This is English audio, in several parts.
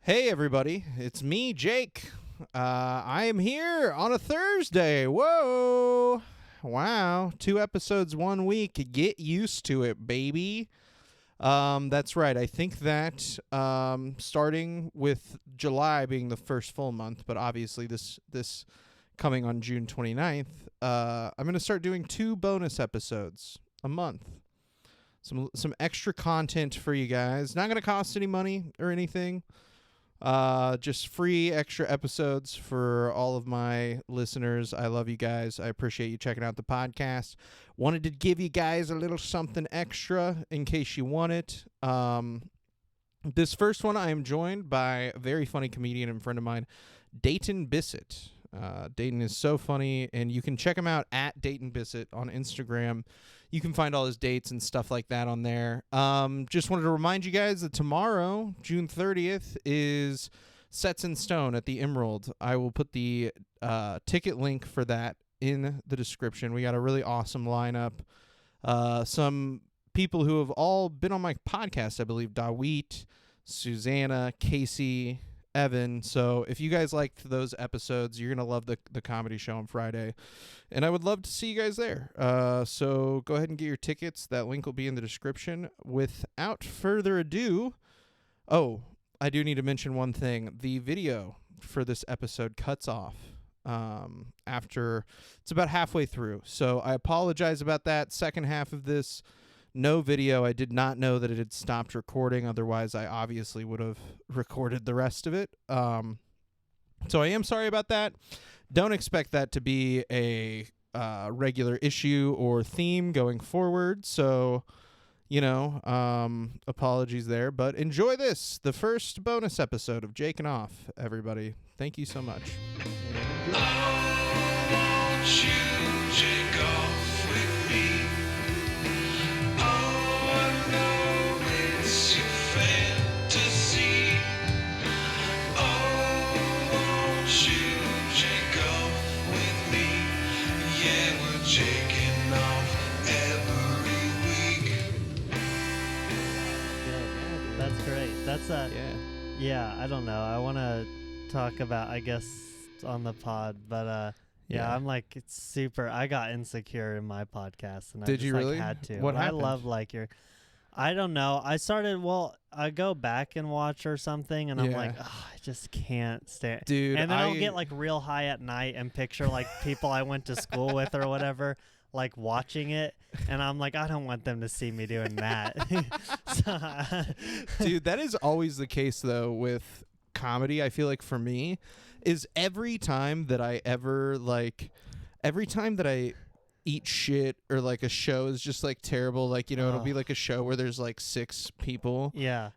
Hey everybody, it's me, Jake. I am here on a Thursday. Whoa! Wow, 2 episodes 1 week. Get used to it, baby. That's right. I think that starting with July being the first full month, but obviously this coming on June 29th, I'm going to start doing 2 bonus episodes a month. Some extra content for you guys. Not going to cost any money or anything. Just free extra episodes for all of my listeners. I love you guys. I appreciate you checking out the podcast. Wanted to give you guys a little something extra in case you want it. This first one, I am joined by a very funny comedian and friend of mine, Dayton Bissett. Dayton is so funny, and you can check him out at Dayton Bissett on Instagram. You can find all his dates and stuff like that on there. Just wanted to remind you guys that tomorrow, June 30th, is Sets in Stone at the Emerald. I will put the ticket link for that in the description. We got a really awesome lineup. Some people who have all been on my podcast, I believe, Dawit, Susanna, Casey, Evan. So if you guys liked those episodes, you're going to love the comedy show on Friday. And I would love to see you guys there. So go ahead and get your tickets. That link will be in the description. Without further ado, I do need to mention one thing. The video for this episode cuts off after it's about halfway through. So I apologize about that. Second half of this, no video. I did not know that it had stopped recording. Otherwise, I obviously would have recorded the rest of it. So I am sorry about that. Don't expect that to be a regular issue or theme going forward. So, apologies there. But enjoy this, the first bonus episode of Jakin Off, everybody. Thank you so much. Yeah, I don't know. I want to talk about, I guess, on the pod, but yeah, I'm like, it's super. I got insecure in my podcast, and Did you really? Had to. What happened? I love I don't know. I go back and watch or something, and I'm like, oh, I just can't stand. Dude, and then I'll get like real high at night and picture like people I went to school with or whatever, like watching it, and I'm like, I don't want them to see me doing that. Dude, that is always the case though with comedy. I feel like for me is every time that I eat shit or like a show is just like terrible, like it'll be like a show where there's like 6 people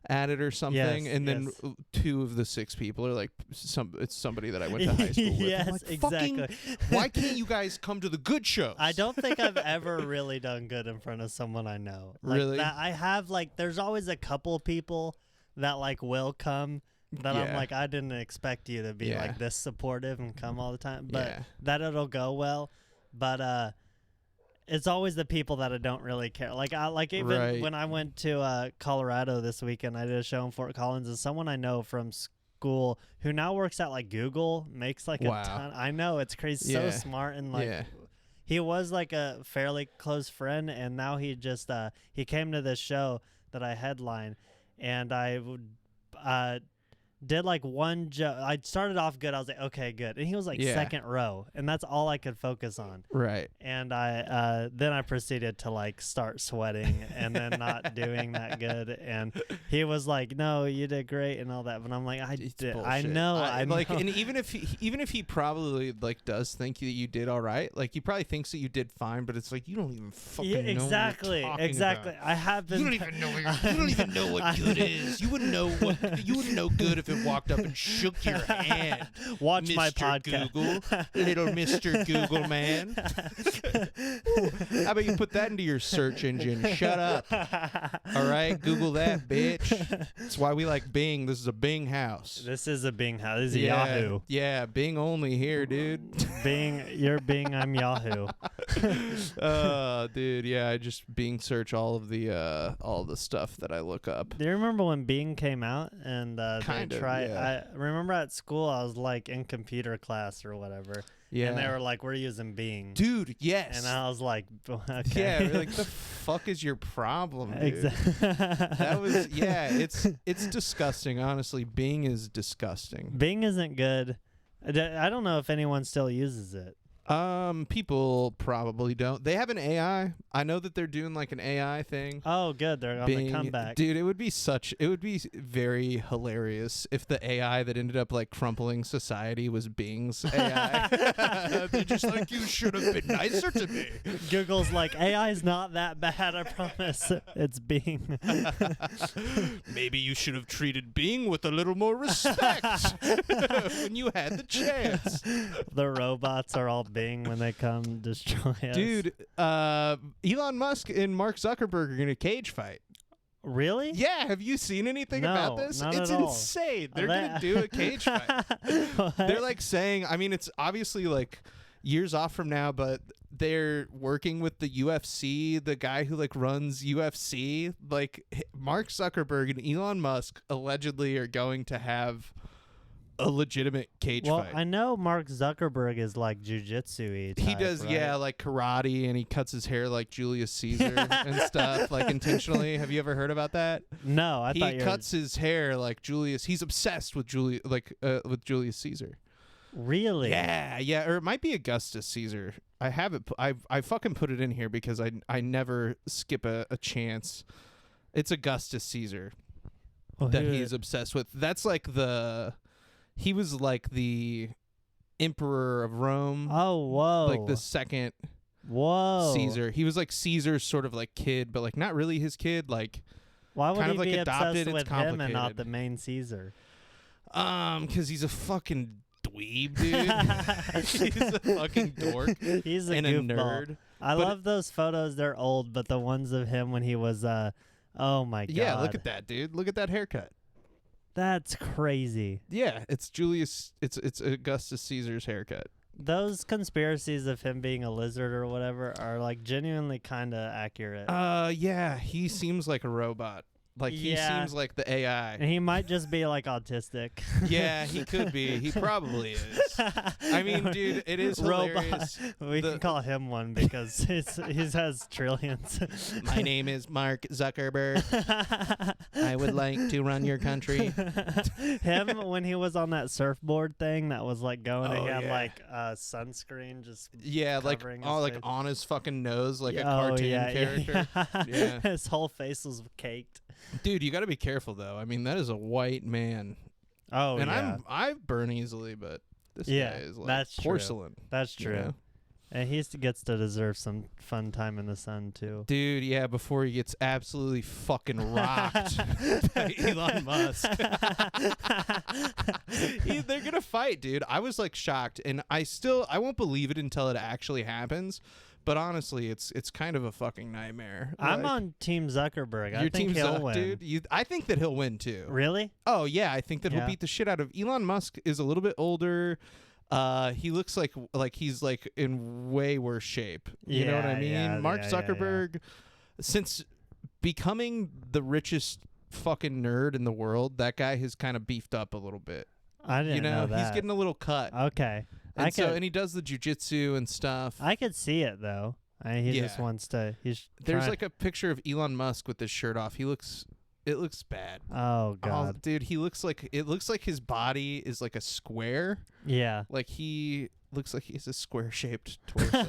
at it or something, and then 2 of the 6 people are like it's somebody that I went to high school with. Yes, like, exactly. Why can't you guys come to the good shows? I don't think I've ever really done good in front of someone I know. Like, really? That I have, like, there's always a couple people that like will come that I'm like, I didn't expect you to be like this supportive and come all the time, but that it'll go well. But it's always the people that I don't really care. Like when I went to Colorado this weekend, I did a show in Fort Collins, and someone I know from school who now works at like Google makes like a ton. I know, it's crazy. So smart, and like he was like a fairly close friend, and now he just he came to this show that I headline, and I did like one joke. I started off good. I was like, okay, good. And he was like second row, and that's all I could focus on. Right. And I then I proceeded to like start sweating and then not doing that good. And he was like, no, you did great and all that. But I'm like, I know. And even if he probably like does think that you did all right, like he probably thinks that you did fine, but it's like you don't even fucking know exactly. what you're talking about. I have been. You don't even know what good is. You wouldn't know good if it walked up and shook your hand. Watch Mr. my podcast. Google, little Mr. Google man. How about you put that into your search engine? Shut up. All right, Google that, bitch. That's why we like Bing. This is a Bing house. This is a Bing house. This is Yahoo. Yeah, Bing only here, dude. Bing, you're Bing. I'm Yahoo. Dude, yeah, I just Bing search all the stuff that I look up. Do you remember when Bing came out and kind try. Yeah. I remember at school I was like in computer class or whatever. Yeah. And they were like, we're using Bing. Dude, yes. And I was like, okay. Yeah, we're like, the fuck is your problem, dude? Exactly. That was, yeah, it's disgusting, honestly. Bing is disgusting. Bing isn't good. I don't know if anyone still uses it. People probably don't. They have an AI. I know that they're doing like an AI thing. Oh, good. They're on the comeback. Dude, it would be very hilarious if the AI that ended up like crumpling society was Bing's AI. They're just like, you should have been nicer to me. Google's like, AI's not that bad, I promise. It's Bing. Maybe you should have treated Bing with a little more respect when you had the chance. The robots are all Bing when they come destroy us. Dude, Elon Musk and Mark Zuckerberg are in a cage fight. Really? Yeah, have you seen anything about this? Not It's at all. insane. They're going to do a cage fight. They're like saying, I mean, it's obviously like years off from now, but they're working with the UFC, the guy who like runs UFC. Like Mark Zuckerberg and Elon Musk allegedly are going to have a legitimate cage fight. I know Mark Zuckerberg is like jujitsu-y type, He does, right? yeah, like karate, and he cuts his hair like Julius Caesar and stuff, like intentionally. Have you ever heard about that? No, I thought He cuts his hair like Julius. He's obsessed with with Julius Caesar. Really? Yeah, or it might be Augustus Caesar. I have it. I fucking put it in here because I never skip a chance. It's Augustus Caesar that he's obsessed with. That's like he was like the emperor of Rome. Oh, whoa. Like the second Caesar. He was like Caesar's sort of like kid, but like not really his kid. Like why would kind he of like be adopted. obsessed with It's him and not complicated. the main Caesar? Because he's a fucking dweeb, dude. He's a fucking dork. He's a and goofball. a nerd. I love those photos. They're old, but the ones of him when he was, oh my God. Yeah, look at that, dude. Look at that haircut. That's crazy. Yeah, it's Augustus Caesar's haircut. Those conspiracies of him being a lizard or whatever are like genuinely kind of accurate. Yeah, he seems like a robot. Like he seems like the AI. And he might just be like autistic. Yeah, he could be. He probably is. I mean, dude, it is hilarious. We can call him one because he has trillions. My name is Mark Zuckerberg. I would like to run your country. Him when he was on that surfboard thing that was like going, he had yeah. like sunscreen just like covering all his like face. on his fucking nose like a cartoon character. Yeah. His whole face was caked. Dude, you got to be careful though. I mean, that is a white man. Oh, and yeah. I burn easily, but this guy is like that's porcelain. True. That's true. You know? And he gets to deserve some fun time in the sun too. Dude, yeah, before he gets absolutely fucking rocked by Elon Musk. They're going to fight, dude. I was like shocked, and I won't believe it until it actually happens. But honestly, it's kind of a fucking nightmare. I'm like, on Team Zuckerberg. I your think team he'll Zuck, win. dude. I think that he'll win too. Really? Oh yeah, I think that Yeah. he'll beat the shit out of Elon Musk. Is a little bit older. He looks like he's like in way worse shape. You know what I mean? Mark Zuckerberg, since becoming the richest fucking nerd in the world, that guy has kind of beefed up a little bit. I didn't know that. He's getting a little cut. Okay. And he does the jujitsu and stuff. I could see it though. He just wants to. There's like a picture of Elon Musk with his shirt off. It looks bad. Oh God, dude, it looks like his body is like a square. Yeah. Like he looks like he has a square shaped torso.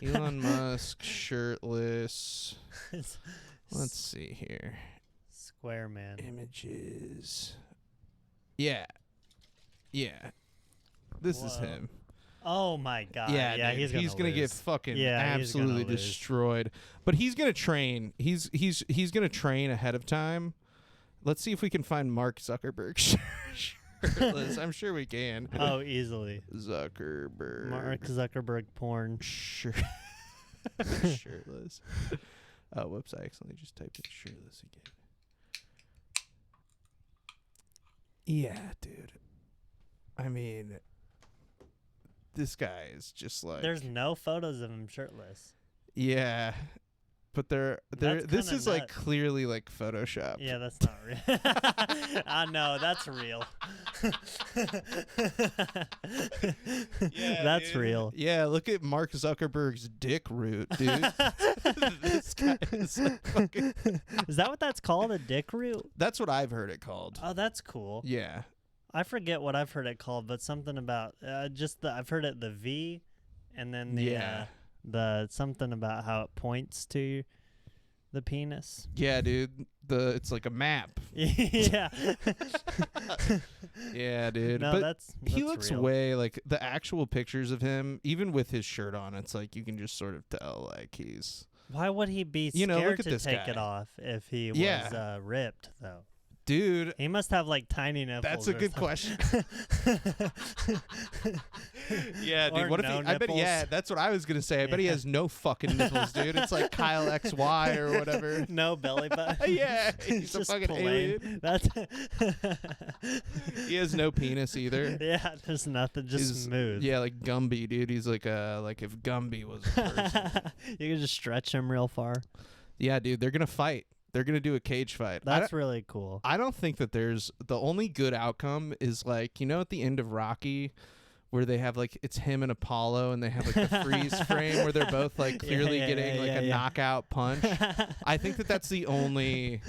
Elon Musk shirtless. Let's see here. Square man. Images. Yeah. This is him. Oh my God. Yeah, dude, he's gonna get fucking absolutely he's gonna destroyed. But he's gonna train. He's gonna train ahead of time. Let's see if we can find Mark Zuckerberg shirtless. I'm sure we can. Oh, easily. Zuckerberg. Mark Zuckerberg porn. Shirtless. Oh, whoops! I accidentally just typed in shirtless again. Yeah, dude. I mean, this guy is just like... There's no photos of him shirtless. Yeah. but they're this is like clearly like Photoshop. Yeah, that's not real. I know, that's real. Yeah, that's dude. real. Yeah, look at Mark Zuckerberg's dick root, dude. This guy is like fucking... Is that what that's called, a dick root? That's what I've heard it called. Oh, that's cool. Yeah. I forget what I've heard it called, but something about I've heard it the V, and then the something about how it points to the penis. Yeah, dude. It's like a map. Yeah. Yeah, dude. No, but that's he looks real. way like the actual pictures of him, even with his shirt on. It's like you can just sort of tell like he's. Why would he be scared look at to this take guy. it off if he was ripped though? Dude, he must have like tiny nipples. that's a good question. Yeah, dude. Or What if no he? I bet. nipples. Yeah, that's what I was gonna say. I bet he has no fucking nipples, dude. It's like Kyle XY or whatever. No belly button. Yeah, he's a just fucking plain. alien. That's. He has no penis either. Yeah, there's nothing. Just He's, smooth. Yeah, like Gumby, dude. He's like if Gumby was a person. You can just stretch him real far. Yeah, dude. They're gonna fight. They're going to do a cage fight. That's really cool. I don't think that there's the only good outcome is like, at the end of Rocky where they have like, it's him and Apollo and they have like the freeze frame where they're both like clearly getting a knockout punch. I think that's the only,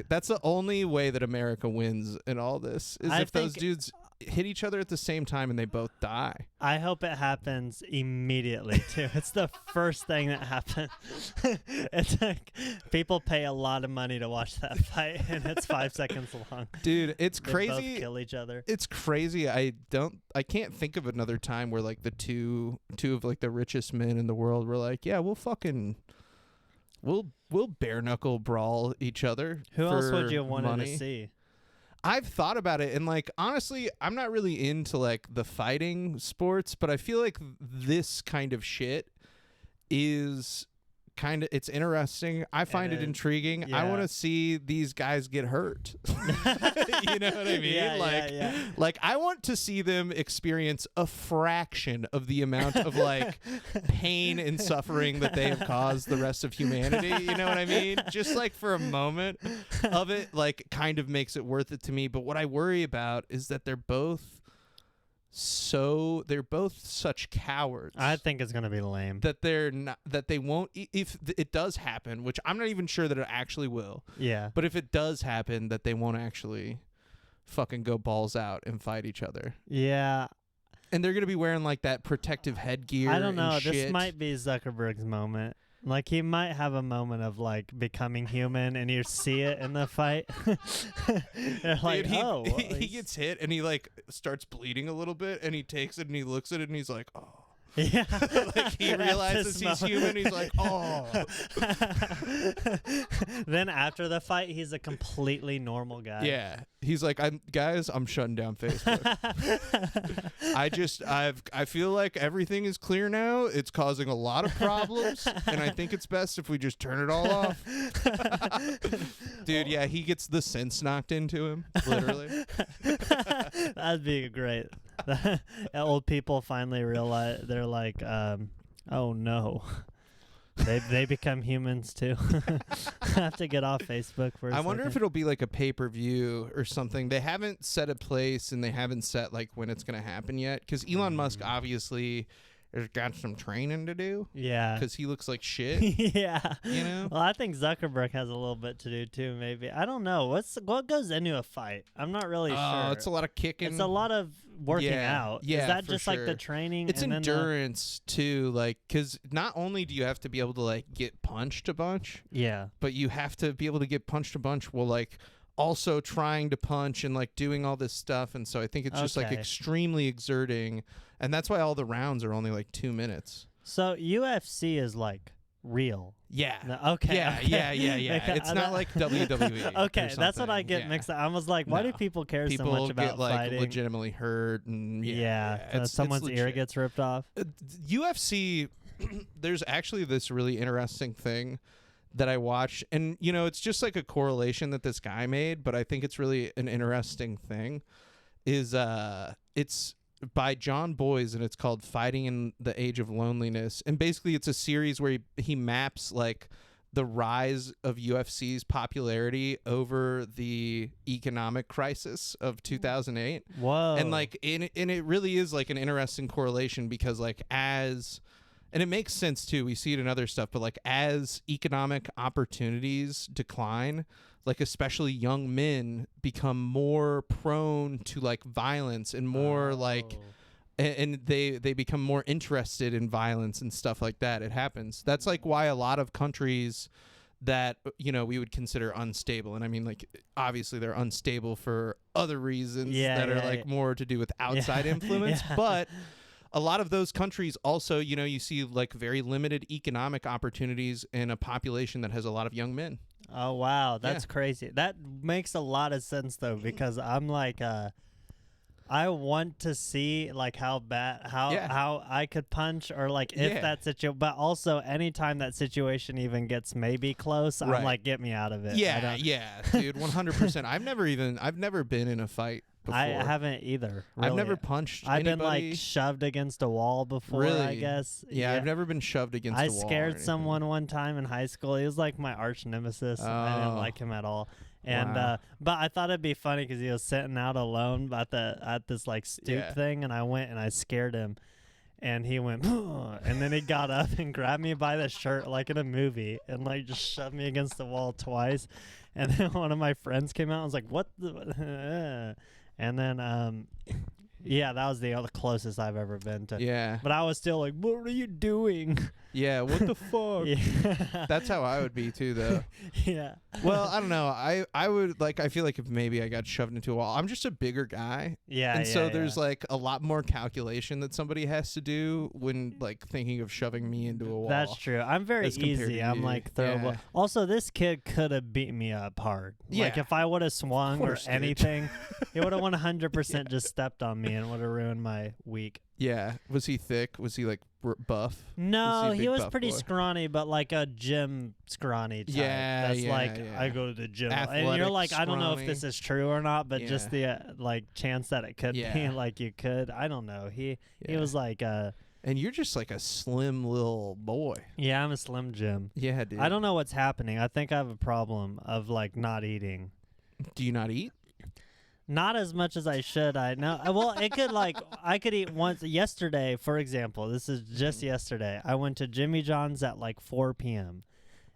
that's the only way that America wins in all this is if those dudes hit each other at the same time and they both die. I hope it happens immediately too. It's the first thing that happens. It's like people pay a lot of money to watch that fight and it's 5 seconds long. Dude, it's they crazy. Both kill each other. It's crazy. I can't think of another time where like the two of like the richest men in the world were like, yeah, we'll bare knuckle brawl each other. Who else would you have wanted to see? I've thought about it, and like honestly, I'm not really into like the fighting sports, but I feel like this kind of shit is it's interesting. I find it intriguing. Yeah. I want to see these guys get hurt. You know what I mean? Like I want to see them experience a fraction of the amount of like pain and suffering that they have caused the rest of humanity. You know what I mean? Just like for a moment of it, like kind of makes it worth it to me. But what I worry about is that they're both such cowards. I think it's gonna be lame. That they won't, if it does happen, which I'm not even sure that it actually will. Yeah. But if it does happen, that they won't actually fucking go balls out and fight each other. Yeah. And they're gonna be wearing like that protective headgear. I don't know. And shit. This might be Zuckerberg's moment. Like he might have a moment of like becoming human, and you see it in the fight. They're like, dude, he gets hit and he like starts bleeding a little bit, and he takes it and he looks at it and he's like, oh. Yeah. Like he realizes he's human. He's like, oh. Then after the fight, he's a completely normal guy. Yeah. He's like, I'm shutting down Facebook. I feel like everything is clear now. It's causing a lot of problems, and I think it's best if we just turn it all off. Dude, yeah, he gets the sense knocked into him, literally. That'd be great. Old people finally realize, they're like, oh no. They become humans too. I have to get off Facebook for a second. I wonder if it'll be like a pay-per-view or something. They haven't set a place and they haven't set like when it's going to happen yet, because Elon Musk obviously has got some training to do. Yeah. Because he looks like shit. Yeah. You know? Well, I think Zuckerberg has a little bit to do too, maybe. I don't know. What goes into a fight? I'm not really sure. It's a lot of kicking. It's a lot of working out. Yeah, is that for just sure. like the training? It's and endurance too, like, because not only do you have to be able to like get punched a bunch, yeah, but you have to be able to get punched a bunch while like also trying to punch and like doing all this stuff. And so I think it's just like extremely exerting, and that's why all the rounds are only like 2 minutes. So UFC is like real. Yeah. No, okay. Yeah. It's not like WWE. Okay, that's what I get mixed up. I was like, why do people care so much about get, like, fighting? legitimately hurt, and someone's ear gets ripped off. UFC, there's actually this really interesting thing that I watch, and it's just like a correlation that this guy made, but I think it's really an interesting thing. Is by John Boyes, and it's called Fighting in the Age of Loneliness. And basically it's a series where he maps like the rise of UFC's popularity over the economic crisis of 2008. Whoa. And like and it really is like an interesting correlation, because like and it makes sense too, we see it in other stuff, but like as economic opportunities decline, like especially young men become more prone to like violence and more like and they become more interested in violence and stuff like that. It happens. That's like why a lot of countries that, you know, we would consider unstable, and I mean, like, obviously they're unstable for other reasons that are like more to do with outside influence, but a lot of those countries also, you know, you see like very limited economic opportunities in a population that has a lot of young men. Oh wow, that's crazy. That makes a lot of sense though, because I'm like I want to see like how I could punch, or like if that situation, but also anytime that situation even gets maybe close, I'm like, get me out of it. Yeah, dude, 100%. I've never been in a fight before. I haven't either. Really. I've never punched I've anybody. been like shoved against a wall before, really? I guess. Yeah, I've never been shoved against a wall. I scared someone one time in high school. He was like my arch nemesis. I didn't like him at all. And but I thought it'd be funny because he was sitting out alone at this like stoop thing, and I went and I scared him, and he went, and then he got up and grabbed me by the shirt like in a movie, and like just shoved me against the wall twice, and then one of my friends came out and was like, "What the?" And then yeah, that was the closest I've ever been to. Yeah. But I was still like, "What are you doing?" Yeah, what the fuck? Yeah. That's how I would be too, though. Yeah. Well, I don't know. I would like. I feel like if maybe I got shoved into a wall, I'm just a bigger guy. Yeah. And so there's like a lot more calculation that somebody has to do when like thinking of shoving me into a wall. That's true. I'm very easy. I'm like throwable. Yeah. Also, this kid could have beat me up hard. Yeah. Like if I would have swung or anything, he would have 100% just stepped on me and would have ruined my week. Yeah. Was he thick? Was he like buff? No, he was pretty scrawny, but like a gym scrawny type. Yeah, that's like I go to the gym, athletic, and you're like, scrawny. I don't know if this is true or not, but just the like chance that it could be, like you could. I don't know. He was like and you're just like a slim little boy. Yeah, I'm a slim Jim. Yeah, dude. I don't know what's happening. I think I have a problem of like not eating. Do you not eat? Not as much as I should. I know. Well, it could like I could eat once. Yesterday, for example, this is just yesterday. I went to Jimmy John's at like 4 p.m.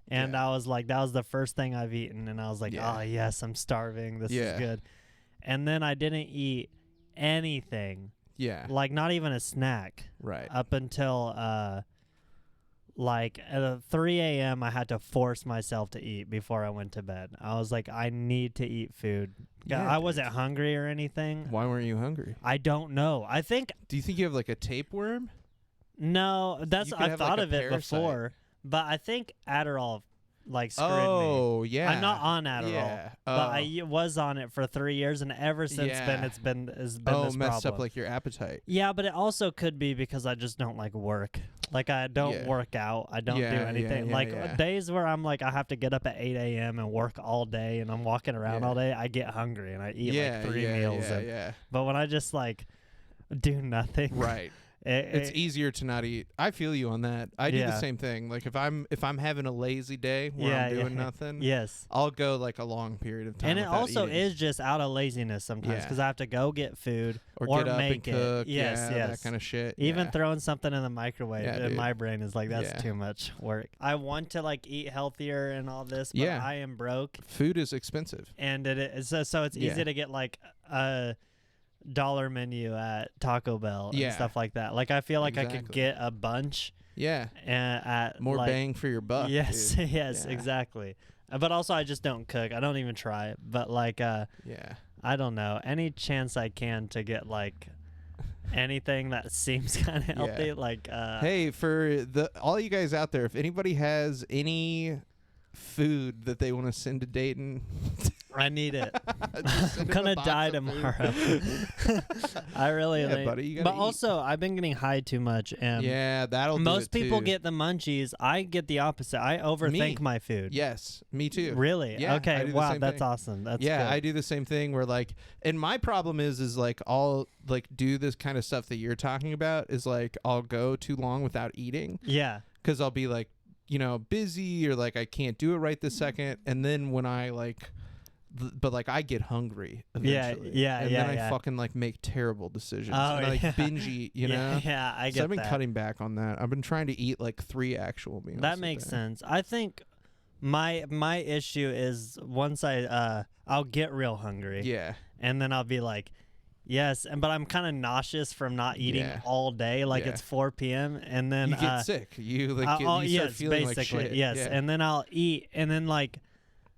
and I was like, that was the first thing I've eaten, and I was like, oh yes, I'm starving. This is good. And then I didn't eat anything. Yeah. Like not even a snack. Right. Up until like at 3 a.m. I had to force myself to eat before I went to bed. I was like, I need to eat food. Yeah, I wasn't hungry or anything. Why weren't you hungry? I don't know. I think. Do you think you have like a tapeworm? No, I thought of it before, but I think Adderall like screwed me. Oh yeah. I'm not on Adderall, but I was on it for 3 years, and ever since then it's been this problem. Messed up like your appetite. Yeah, but it also could be because I just don't like work. Like I don't work out. I don't do anything. Days where I'm like I have to get up at 8 a.m. and work all day, and I'm walking around all day, I get hungry and I eat like 3 meals. But when I just like do nothing, right. It's easier to not eat. I feel you on that. I do the same thing. Like if I'm having a lazy day where I'm doing nothing, I'll go like a long period of time. And it also eating. is just out of laziness sometimes because I have to go get food or get up make and cook. It. Yes, that kind of shit. Even throwing something in the microwave in my brain is like that's too much work. I want to like eat healthier and all this, but I am broke. Food is expensive, and it is so it's easy to get like a dollar menu at Taco Bell and stuff like that. Like I feel like I could get a bunch. Yeah. At more like, bang for your buck. Yes, dude. Yes, exactly. But also I just don't cook. I don't even try it. But like I don't know. Any chance I can to get like anything that seems kind of healthy like hey, for all you guys out there, if anybody has any food that they want to send to Dayton I need it. I'm gonna die tomorrow. I really like. Buddy, you but eat. Also, I've been getting high too much, and that'll do most it people too. get the munchies. I get the opposite. I overthink my food. Yes, me too. Really? Yeah, okay. Wow, that's thing. awesome. That's yeah. good. I do the same thing where like, and my problem is like I'll like do this kind of stuff that you're talking about is like I'll go too long without eating. Yeah. Because I'll be like, busy or like I can't do it right this second, and then when I like. But like I get hungry eventually. Yeah. And then I fucking like make terrible decisions. Oh, and I like binge eat, you know? Yeah, I get So I've been that. cutting back on that. I've been trying to eat like 3 actual meals. That makes sense. I think my issue is once I'll get real hungry. Yeah. And then I'll be like, yes, but I'm kind of nauseous from not eating all day. Like it's 4 p.m. and then you get sick. You like you start feeling basically, like shit. yes. Yeah. And then I'll eat, and then like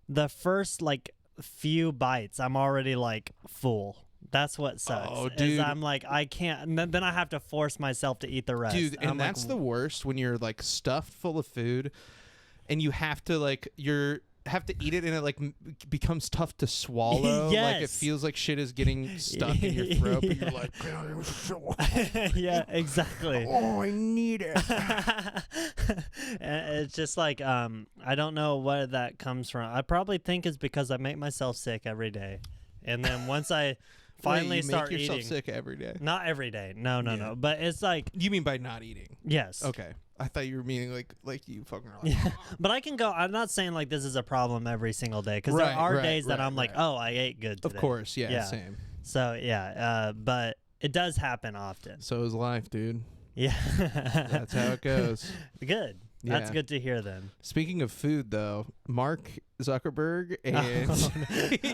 the first like few bites, I'm already like full. That's what sucks. Oh, dude. Is I'm like I can't. And then I have to force myself to eat the rest. Dude, and I'm that's like, the worst when you're like stuffed full of food, and you have to like have to eat it, and it like becomes tough to swallow. Yes. Like it feels like shit is getting stuck in your throat, but you're like, yeah, exactly. oh, I need it. And it's just like I don't know where that comes from. I probably think it's because I make myself sick every day, and then once I finally start make yourself eating, sick every day. not every day, no, but it's like You mean by not eating? yes, Okay. I thought you were meaning like you fucking are like, yeah. But I can go. I'm not saying like this is a problem every single day because Right, there are right, days that right, I'm like, right. oh, I ate good today. Of course, yeah, Yeah. same. So yeah, but it does happen often. So is life, dude. Yeah, That's how it goes. Good. That's Yeah. good to hear then. Speaking of food, though, Mark Zuckerberg and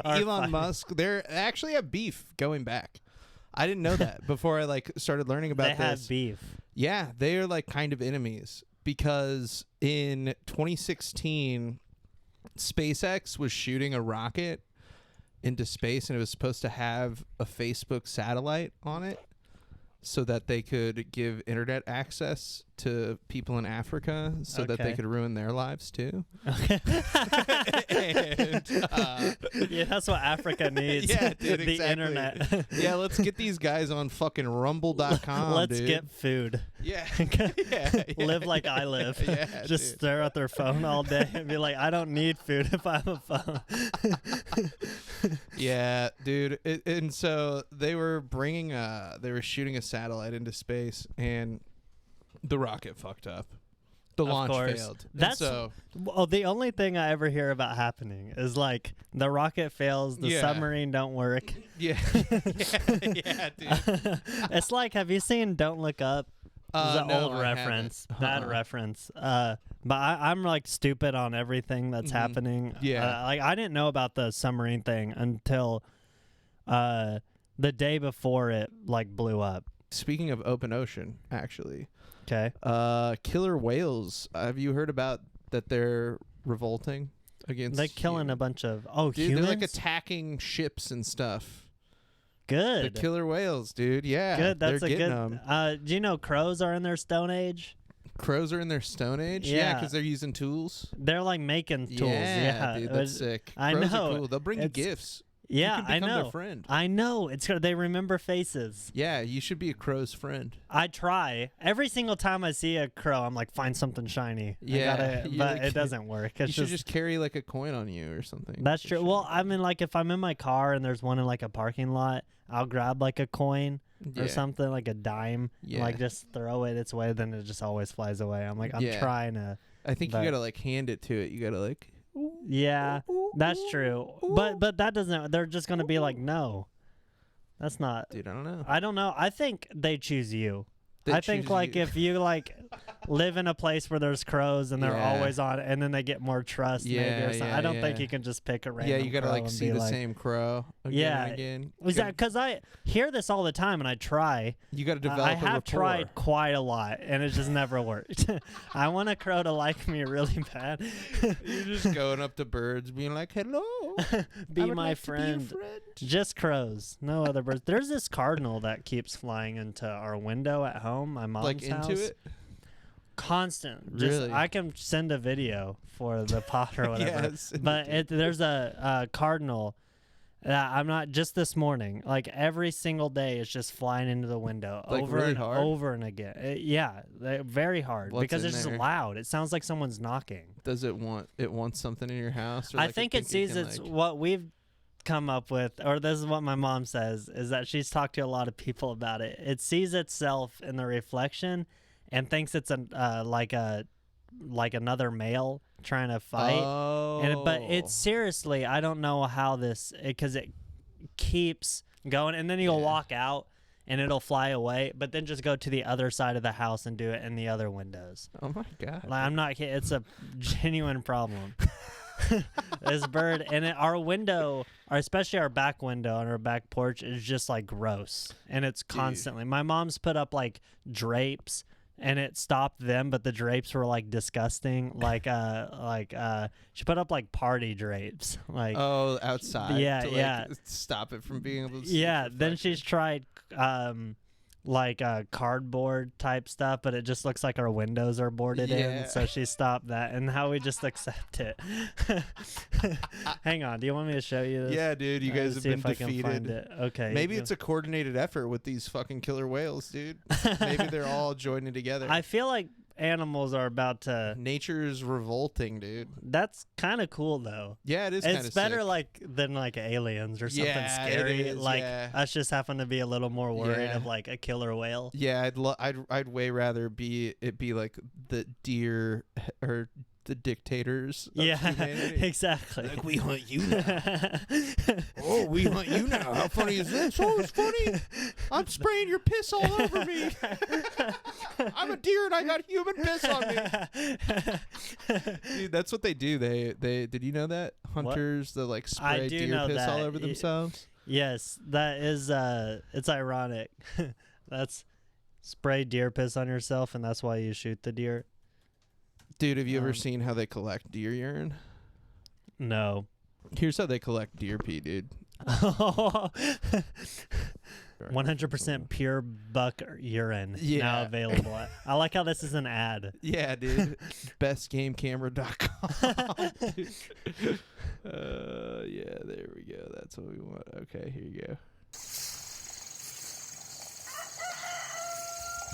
Are Elon fighting. Musk, they're actually have beef going back. I didn't know that before I like started learning about They this. have beef. Yeah, they are like kind of enemies because in 2016, SpaceX was shooting a rocket into space, and it was supposed to have a Facebook satellite on it so that they could give internet access to people in Africa so that they Okay. could ruin their lives too. Okay. And, Yeah, that's what Africa needs. Yeah, dude, the exactly. internet. yeah, let's get these guys on fucking rumble.com, Let's dude. get food. Yeah. yeah. Live like I live. Yeah, Just dude. stare at their phone all day and be like, I don't need food if I have a phone. Yeah, dude. And so they were they were shooting a satellite into space, and the rocket fucked up. The launch course. failed. And That's so well, the only thing I ever hear about happening is like the rocket fails, the Yeah. submarine don't work. yeah, yeah, dude. It's like, have you seen Don't Look Up? It's an no, old I reference, haven't. bad reference. But I'm like stupid on everything that's happening. Yeah. Like I didn't know about the submarine thing until the day before it like blew up. Speaking of open ocean, actually, Okay. killer whales. Have you heard about that? They're revolting against. They're killing a bunch of Dude, humans. they're like attacking ships and stuff. Good. The killer whales, dude. Yeah, Good. That's they're a getting good. them. Do you know crows are in their Stone Age? Crows are in their Stone Age. Yeah. because they're using tools. They're like making tools. Yeah, dude, It that's was- sick. I Crows know. Are cool. They'll bring you It's- gifts. Yeah, you can I become know. Their friend. I know. It's good. They remember faces. Yeah, you should be a crow's friend. I try every single time I see a crow. I'm like, find something shiny. Yeah, you're but like- it doesn't work. You It's should just carry like a coin on you or something. that's It true. should- Well, I mean, like if I'm in my car and there's one in like a parking lot, I'll grab like a coin yeah. or something, like a dime, and, Yeah. like just throw it its way. Then it just always flies away. I'm like, I'm Yeah. trying to. I think but- you gotta like hand it to it. You gotta like. Yeah, that's true. But that doesn't. They're just gonna be like, no, that's not. Dude, I don't know. I don't know. I think they choose you. They I think choose like you. if you like live in a place where there's crows and they're Yeah. always on, and then they get more trust. maybe Yeah, or something. yeah, I don't think yeah. you can just pick a random. Yeah, you gotta crow like and see be the like, same crow again Yeah. and again. Was that because I hear this all the time and I try. You gotta develop I a have rapport. tried quite a lot and it just never worked. I want a crow to like me really bad. You're just going up to birds, being like, "Hello, Be I would my like to be your friend. friend." Just crows, no other birds. There's this cardinal that keeps flying into our window at home, my mom's Like house. into it. Constant. Really? I can send a video for the pot or whatever. Yes. But there's a cardinal that I'm not, just this morning, like every single day it's just flying into the window Like over really and hard? over and again. They're very hard. What's because in it's just there? loud. It sounds like someone's knocking. Does it want something in your house? Or I like think it sees it's what we've come up with, or this is what my mom says, is that she's talked to a lot of people about it. It sees itself in the reflection and thinks it's like another male trying to fight. Oh. But it's seriously, I don't know how this, because it keeps going, and then you'll walk out and it'll fly away, but then just go to the other side of the house and do it in the other windows. Oh my God. Like, I'm not kidding. It's a genuine problem. This bird, and our window, or especially our back window on our back porch, is just like gross, and it's constantly. My mom's put up like drapes, and it stopped them, but the drapes were like disgusting. She put up like party drapes, like outside. Yeah, to, like, stop it from being able to. See then she's tried cardboard type stuff, but it just looks like our windows are boarded in, so she stopped that, and now we just accept it. Hang on, do you want me to show you this? Yeah, dude, you guys have been defeated. Okay, maybe it's a coordinated effort with these fucking killer whales, dude. Maybe they're all joining together. I feel like animals are about to. Nature's revolting, dude. That's kind of cool, though. Yeah, it is. It's better than aliens or something scary. It is, us just happen to be a little more worried of like a killer whale. Yeah, I'd way rather it be like the deer or the dictators of humanity. Exactly. Like, we hunt you now. Oh, we hunt you now. How funny is this? Oh, it's funny. I'm spraying your piss all over me. I'm a deer and I got human piss on me. Dude, that's what they do. They did you know that? Hunters, they like spray deer piss all over themselves. Yes, that is it's ironic. That's spray deer piss on yourself, and that's why you shoot the deer. Dude, have you ever seen how they collect deer urine? No. Here's how they collect deer pee, dude. 100% pure buck urine now available. I like how this is an ad. Yeah, dude. bestgamecamera.com. Yeah, there we go. That's what we want. Okay, here you go.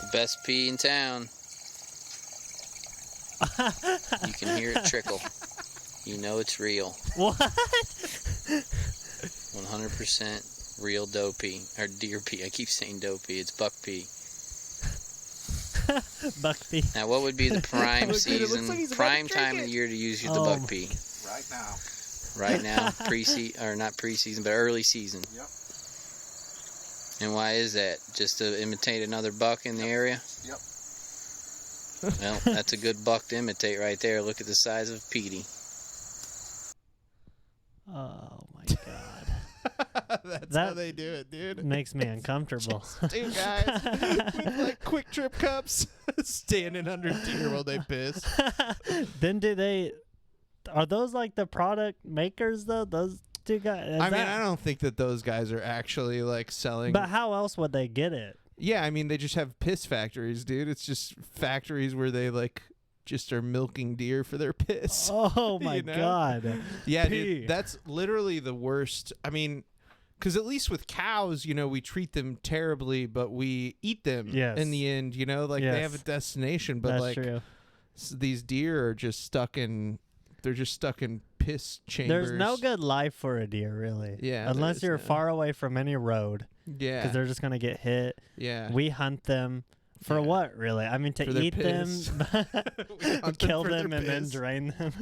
The best pee in town. You can hear it trickle. You know it's real. What? 100% real doe pee. Or deer pee. I keep saying doe pee. It's buck pee. Buck pee. Now, what would be the prime season, like prime time of the year to use the buck pee? Right now. Right now, not preseason, but early season. Yep. And why is that? Just to imitate another buck in the area? Yep. Well, that's a good buck to imitate right there. Look at the size of Petey. Oh my God. That's how they do it, dude. Makes me uncomfortable. Two guys with like quick trip cups standing under deer while they piss. Then are those like the product makers though? Those two guys? I don't think that those guys are actually like selling. But how else would they get it? Yeah, I mean, they just have piss factories, dude. It's just factories where they like just are milking deer for their piss. Oh my God. Yeah, dude, that's literally the worst. I mean, because at least with cows, we treat them terribly, but we eat them in the end, like they have a destination. But that's true. These deer are just stuck in piss chambers. There's no good life for a deer, really. Yeah. Unless you're far away from any road. Yeah. Because they're just going to get hit. Yeah. We hunt them. For what, really? I mean, to eat them, kill them, and then drain them,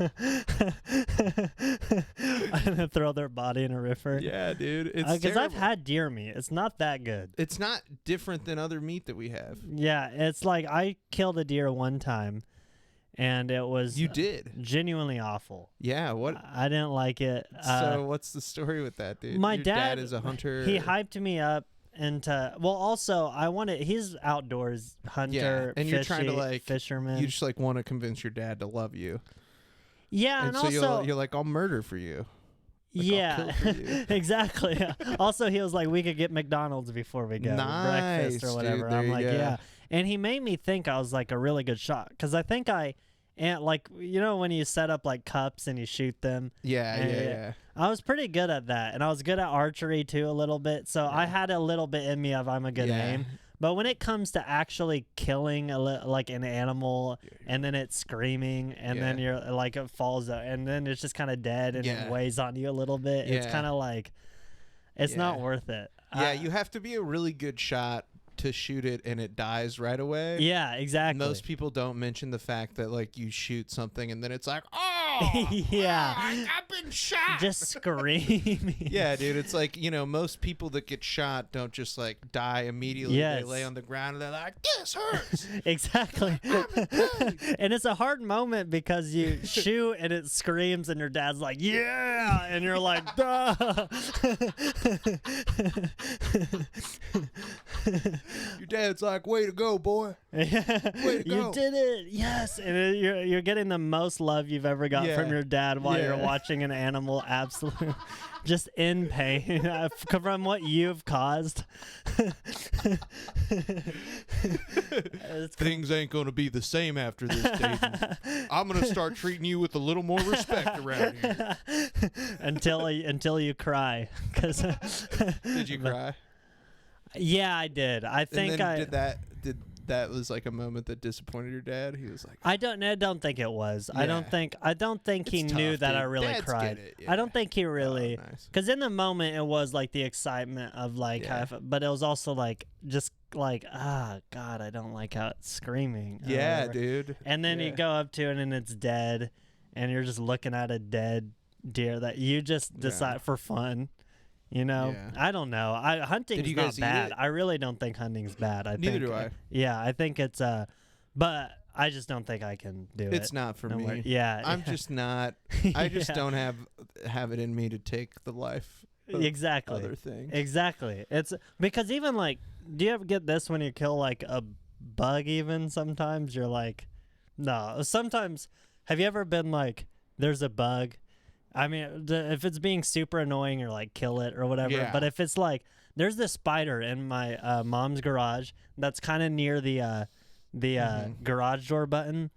and then throw their body in a river. Yeah, dude. It's because I've had deer meat. It's not that good. It's not different than other meat that we have. Yeah, it's like I killed a deer one time, and it was genuinely awful. Yeah, what? I didn't like it. So what's the story with that, dude? My Your dad is a hunter. He hyped me up. Also, he's outdoors hunter, and you're trying to like fisherman. You just like want to convince your dad to love you. Yeah, and so also you're like, I'll murder for you. I'll kill for you. Exactly. Also, he was like, we could get McDonald's before we go. Breakfast or whatever. Dude, I'm like, go. yeah. And he made me think I was like a really good shot. Because I think and like, you know, when you set up like cups and you shoot them. Yeah. I was pretty good at that. And I was good at archery too a little bit. So I had a little bit in me of I'm a good aim. But when it comes to actually killing like an animal and then it's screaming and then you're like it falls out and then it's just kind of dead and it weighs on you a little bit, it's kind of like it's not worth it. Yeah, you have to be a really good shot to shoot it and it dies right away. Yeah, exactly. Most people don't mention the fact that like you shoot something and then it's like, I've been shot. Just screaming. Yeah, dude. It's like, you know, most people that get shot don't just like die immediately. Yes. They lay on the ground and they're like, this hurts. Exactly. And it's a hard moment because you shoot and it screams and your dad's like, yeah. And you're like, duh. Your dad's like, way to go, boy. Way to go. You did it. Yes. And you're getting the most love you've ever got from your dad while you're watching an animal absolutely just in pain from what you've caused. Things ain't going to be the same after this, Dayton. I'm going to start treating you with a little more respect around here. Until you cry. Did you cry? Yeah, I did. I think did that was like a moment that disappointed your dad? He was like, I don't think it was. Yeah. I don't think he It's knew tough, that dude. I really Dads cried. get it, I don't think he really, nice. because in the moment it was like the excitement of like, but it was also like just like, God, I don't like how it's screaming. Yeah, dude. And then you go up to it and it's dead, and you're just looking at a dead deer that you just decide for fun. You know, I don't know. Hunting's not bad. I really don't think hunting's bad. Neither do I. Yeah, I think it's but I just don't think I can do it. It's not for me. Yeah, I'm just not. I just don't have it in me to take the life. Of Other things. Exactly. It's because even like, do you ever get this when you kill like a bug? Even sometimes you're like, no. Sometimes, have you ever been like, there's a bug? I mean, if it's being super annoying, you're like, kill it or whatever. Yeah. But if it's like, there's this spider in my mom's garage that's kind of near the garage door button.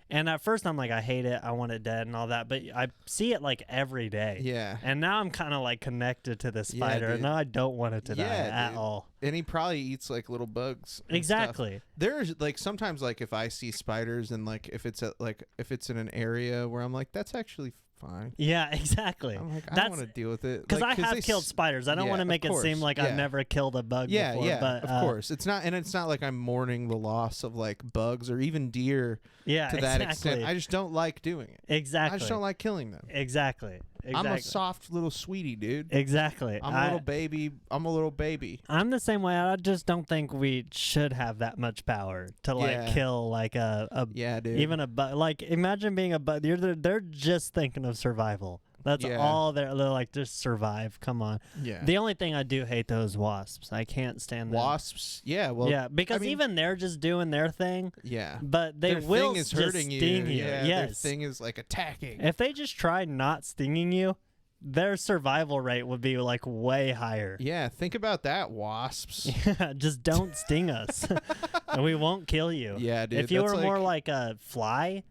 And at first I'm like, I hate it. I want it dead and all that. But I see it like every day. Yeah. And now I'm kind of like connected to the spider. And now I don't want it to die at all. And he probably eats like little bugs. Exactly. Stuff. There's like sometimes like if I see spiders and like if it's in an area where I'm like, that's actually fine. Yeah, exactly. I'm like, I don't want to deal with it. Because I have killed spiders. I don't want to make it seem like I've never killed a bug before. Yeah, but, of course. It's not like I'm mourning the loss of like bugs or even deer to that extent. I just don't like doing it. Exactly. I just don't like killing them. Exactly. I'm a soft little sweetie, dude. Exactly. I'm a little baby. I'm the same way. I just don't think we should have that much power to like kill like a dude. Even a bug. Like imagine being a bug. They're just thinking of survival. That's all they're like, just survive. Come on. Yeah. The only thing I do hate those wasps. I can't stand them. Wasps. Yeah. Well. Yeah, because even they're just doing their thing. Yeah. But they will just hurting sting you. Yeah. Yes. Their thing is like attacking. If they just tried not stinging you, their survival rate would be like way higher. Yeah. Think about that, wasps. Yeah. Just don't sting us, and we won't kill you. Yeah, dude. If you were more like a fly.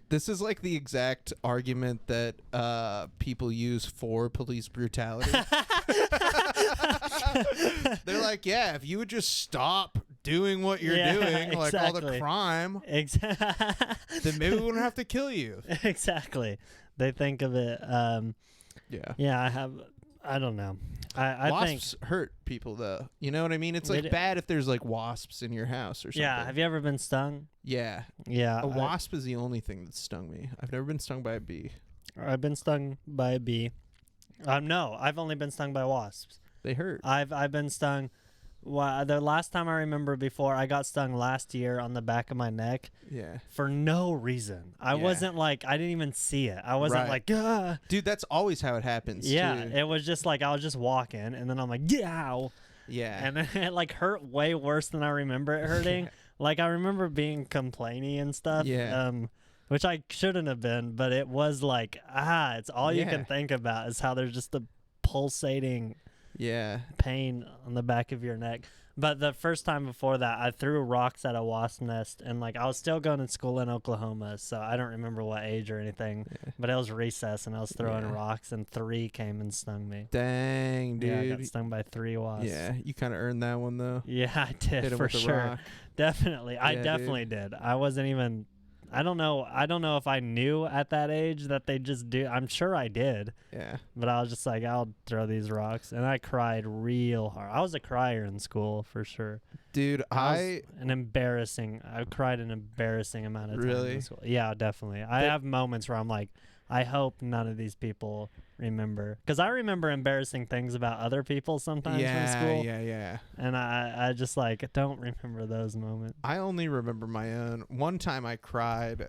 This is like the exact argument that people use for police brutality. They're like, yeah, if you would just stop doing what you're doing, like all the crime, then maybe we wouldn't have to kill you. Exactly. They think of it. Yeah, I don't know. I wasps think hurt people, though. You know what I mean? It's like bad if there's like wasps in your house or something. Yeah. Have you ever been stung? Yeah. Yeah. A wasp is the only thing that stung me. I've never been stung by a bee. I've been stung by a bee. No, I've only been stung by wasps. They hurt. I've been stung. The last time I remember before, I got stung last year on the back of my neck. Yeah. For no reason. I wasn't like, I didn't even see it. I wasn't like, ah. Dude, that's always how it happens. Yeah. Too. It was just like, I was just walking and then I'm like, yow. Yeah. And then it like hurt way worse than I remember it hurting. Like I remember being complaining and stuff. Yeah. which I shouldn't have been, but it was like, it's all you can think about is how there's just the pulsating pain on the back of your neck. But the first time before that, I threw rocks at a wasp nest, and like I was still going to school in Oklahoma, so I don't remember what age or anything. But it was recess, and I was throwing rocks, and 3 came and stung me. Dang, dude! Yeah, I got stung by 3 wasps. Yeah, you kind of earned that one though. Yeah, I did. Hit him for with the sure. rock. Definitely, I definitely did. I wasn't even. I don't know if I knew at that age that they just do. I'm sure I did. Yeah. But I was just like, I'll throw these rocks. And I cried real hard. I was a crier in school for sure. Dude, I cried an embarrassing amount of time in school. Yeah, definitely. I have moments where I'm like, I hope none of these people remember. Because I remember embarrassing things about other people sometimes from school. Yeah. And I just like don't remember those moments. I only remember my own. One time I cried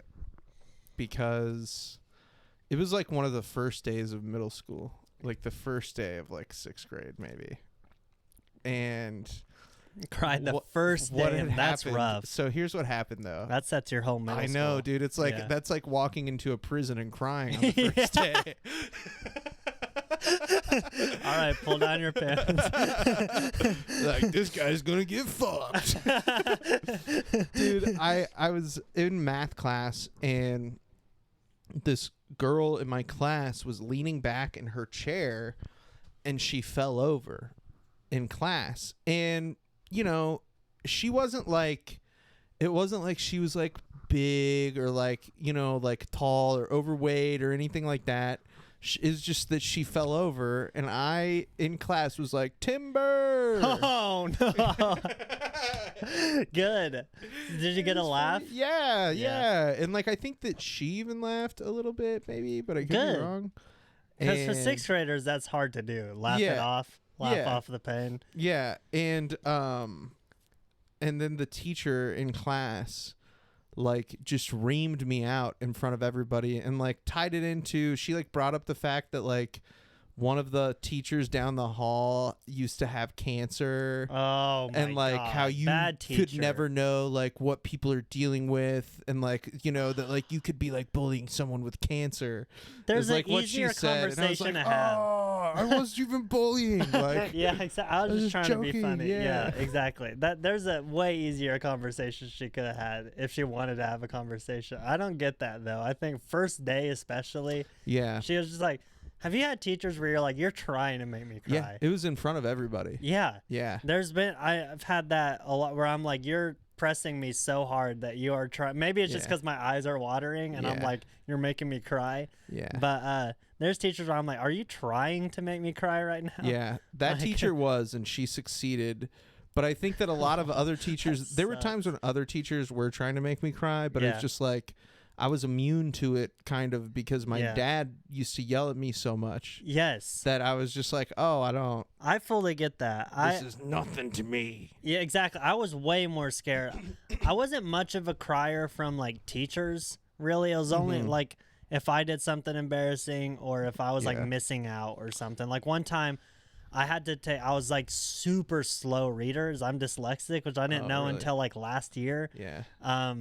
because it was like one of the first days of middle school. Like the first day of like 6th grade maybe. And cried the first day, and that's rough. So here's what happened though. That sets your whole middle school. I know, dude. It's like that's like walking into a prison and crying on the first day. All right, pull down your pants. Like, this guy's gonna get fucked. Dude, I was in math class, and this girl in my class was leaning back in her chair, and she fell over in class. And you know, she wasn't like, it wasn't like she was like big or like, you know, like tall or overweight or anything like that. It's just that she fell over, and I in class was like, timber. Oh no. Good. Did you get a laugh? Yeah. And like I think that she even laughed a little bit maybe, but I could be wrong. Because for 6th graders that's hard to do. Laugh it off. Laugh off the pain. Yeah. And then the teacher in class like just reamed me out in front of everybody and like tied it into, she like brought up the fact that like one of the teachers down the hall used to have cancer. Oh my and like God. how you could never know like what people are dealing with, and like, you know, that like you could be like bullying someone with cancer. There's like an what she easier said, conversation and I was like, to have. oh, I wasn't even bullying. Like, yeah, exactly. I was just trying joking, to be funny. yeah. Exactly. There's a way easier conversation she could have had if she wanted to have a conversation. I don't get that though. I think first day especially. Yeah. She was just like, have you had teachers where you're like, you're trying to make me cry? Yeah, it was in front of everybody. Yeah. Yeah. I've had that a lot where I'm like, you're pressing me so hard that you are trying. Maybe it's just because my eyes are watering and I'm like, you're making me cry. Yeah. But there's teachers where I'm like, are you trying to make me cry right now? Yeah. That teacher was, and she succeeded. But I think that a lot of other teachers, there were times when other teachers were trying to make me cry, but it's just like, I was immune to it kind of because my dad used to yell at me so much. Yes. That I was just like, oh, I fully get that. This is nothing to me. Yeah, exactly. I was way more scared. I wasn't much of a crier from like teachers, really. It was only like if I did something embarrassing or if I was like missing out or something. Like one time I had to take, I was like super slow readers. I'm dyslexic, which I didn't know until like last year. Yeah.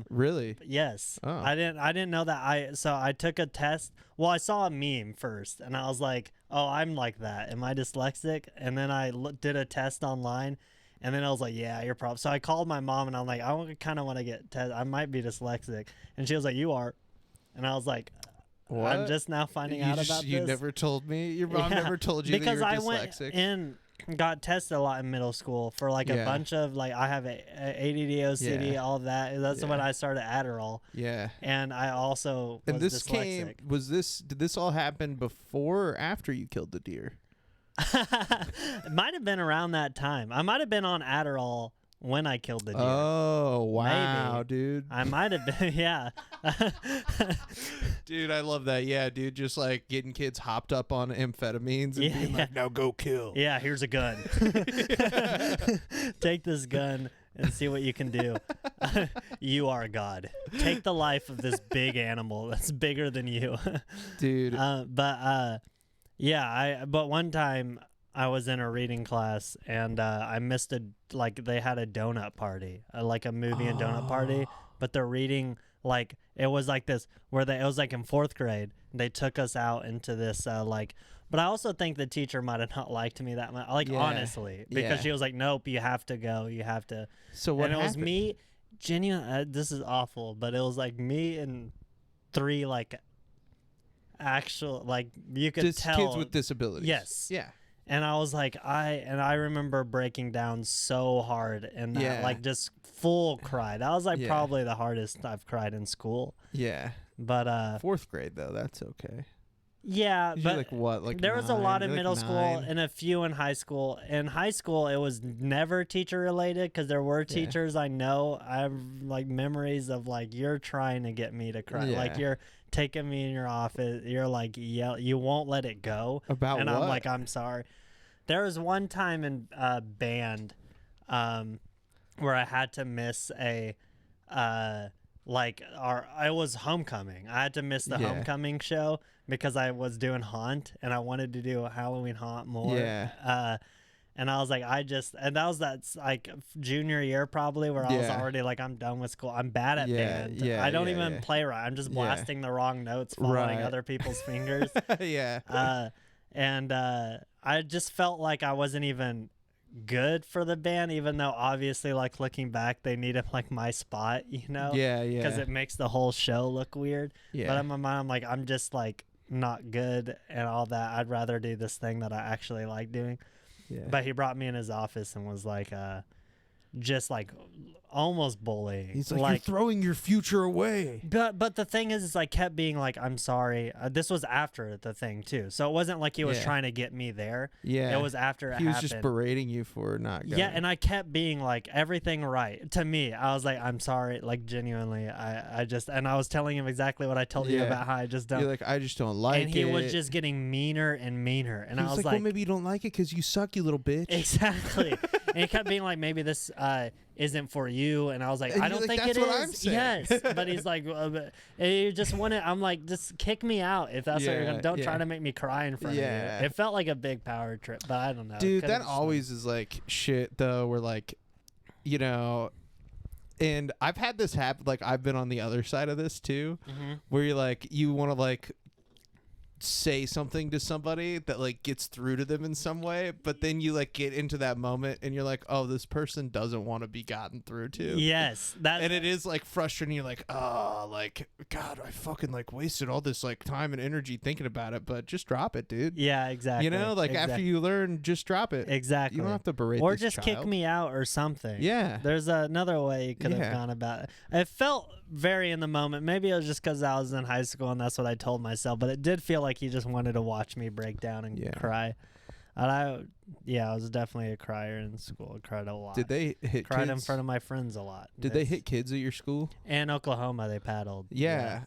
Really? Yes. Oh. I didn't know that. So I took a test. Well, I saw a meme first and I was like, oh, I'm like that. Am I dyslexic? And then I did a test online and then I was like, yeah, you're probably. So I called my mom and I'm like, I kind of want to get tested. I might be dyslexic. And she was like, you are. And I was like, what? I'm just now finding out about this. You never told me? Your mom never told you that you were dyslexic? Because I went and got tested a lot in middle school for like a bunch of like, I have ADD, OCD, all of that. That's when I started Adderall. Yeah. And I also was dyslexic. Did this all happen before or after you killed the deer? It might have been around that time. I might have been on Adderall when I killed the deer. Oh, wow, maybe. Dude. I might have been, yeah. Dude, I love that. Yeah, dude, just like getting kids hopped up on amphetamines and being like, now go kill. Yeah, here's a gun. Take this gun and see what you can do. You are God. Take the life of this big animal that's bigger than you. Dude. But one time I was in a reading class and I missed they had a donut party, like a movie and donut party, but they're reading like it was like this where it was like in 4th grade. They took us out into this but I also think the teacher might have not liked me that much, like honestly, because she was like, nope, you have to go, you have to. So what happened? And it was me, genuine. This is awful, but it was like me and 3 like actual, like you could just tell kids with disabilities. Yes. Yeah. And I was like, I remember breaking down so hard and that, like just full cry. That was like probably the hardest I've cried in school. Yeah. But 4th grade though, that's okay. Yeah, Usually but like what? Like there was a lot in middle school 9? and a few in high school. In high school, it was never teacher related because there were teachers I know. I have like memories of like, you're trying to get me to cry. Like you're taking me in your office. You're like, you won't let it go. About and what? I'm like, I'm sorry. There was one time in band where I had to miss a it was homecoming. I had to miss the homecoming show because I was doing haunt and I wanted to do a Halloween haunt more. Yeah. And I was like, that's like junior year probably where I was already like, I'm done with school. I'm bad at band. I don't even play right. I'm just blasting the wrong notes, following other people's fingers. And I just felt like I wasn't even good for the band, even though obviously like looking back they needed like my spot, because it makes the whole show look weird. But in my mind I'm like, I'm just like not good and all that. I'd rather do this thing that I actually like doing. But he brought me in his office and was like just like almost bullying. He's like, you're throwing your future away. But the thing is I kept being like, I'm sorry. This was after the thing too, so it wasn't like he was trying to get me there. It was after it he was happened. just berating you for not going. And I kept being like, everything right to me. I was like, I'm sorry, like genuinely. I just, and I was telling him exactly what I told you about how I just don't. You're like, I just don't like it. And he was just getting meaner and meaner. And I was like, well, maybe you don't like it because you suck, you little bitch. Exactly. And he kept being like, maybe this isn't for you. And I was like, and I don't think that's it what is. I'm saying. Yes. But he's like, you just want to, I'm like, just kick me out if that's what you're going to, don't try to make me cry in front of you. It felt like a big power trip, but I don't know. Dude, that always is like shit though, where like, and I've had this happen, like I've been on the other side of this too, where you're like, you want to like say something to somebody that like gets through to them in some way, but then you like get into that moment and you're like, oh, this person doesn't want to be gotten through to. Yes, and it is like frustrating. You're like, oh, like God, I fucking like wasted all this like time and energy thinking about it, but just drop it, dude. Yeah, exactly. Like after you learn, just drop it. Exactly. You don't have to berate or this just child. kick me out or something. Yeah. There's another way you could have gone about it. It felt very in the moment. Maybe it was just because I was in high school and that's what I told myself, but it did feel like he just wanted to watch me break down and cry. And I was definitely a crier in school. I cried a lot. Did they hit cried kids? in front of my friends a lot. Did they hit kids at your school? In Oklahoma, they paddled. Yeah.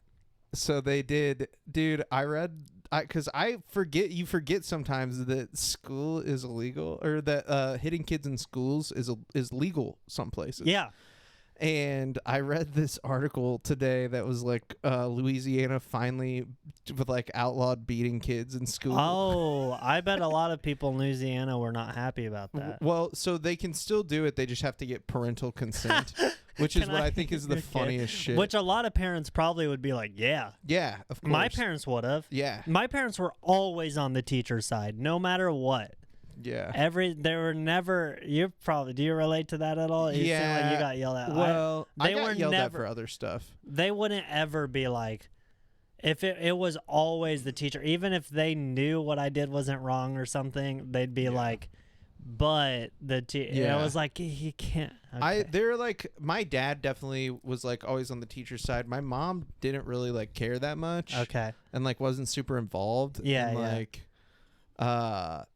So they did. Dude, I read, because you forget sometimes that school is illegal, or that hitting kids in schools is legal some places. Yeah. And I read this article today that was like Louisiana finally with like outlawed beating kids in school. Oh, I bet a lot of people in Louisiana were not happy about that. Well, so they can still do it. They just have to get parental consent, which is what I think is the funniest shit. Which a lot of parents probably would be like, yeah. Yeah, of course. My parents would have. Yeah. My parents were always on the teacher's side, no matter what. Yeah. They were never. You probably, do you relate to that at all? You seem like you got yelled at. Well, I got yelled at for other stuff. They wouldn't ever be like, if it was always the teacher, even if they knew what I did wasn't wrong or something, they'd be like, but the teacher. I was like, he can't. Okay. They're like, my dad definitely was like always on the teacher's side. My mom didn't really like care that much. Okay. And like wasn't super involved. Yeah. And, like,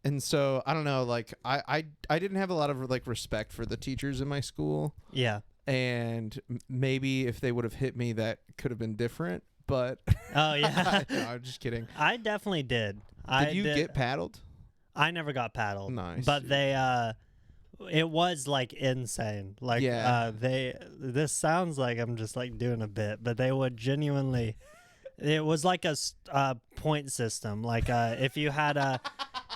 and so I don't know, like I didn't have a lot of like respect for the teachers in my school. Yeah. And maybe if they would have hit me, that could have been different. But oh yeah, no, I'm just kidding. I definitely did. Did you get paddled? I never got paddled. Nice. But they it was like insane. Like this sounds like I'm just like doing a bit, but they would genuinely. It was like a point system. Like if you had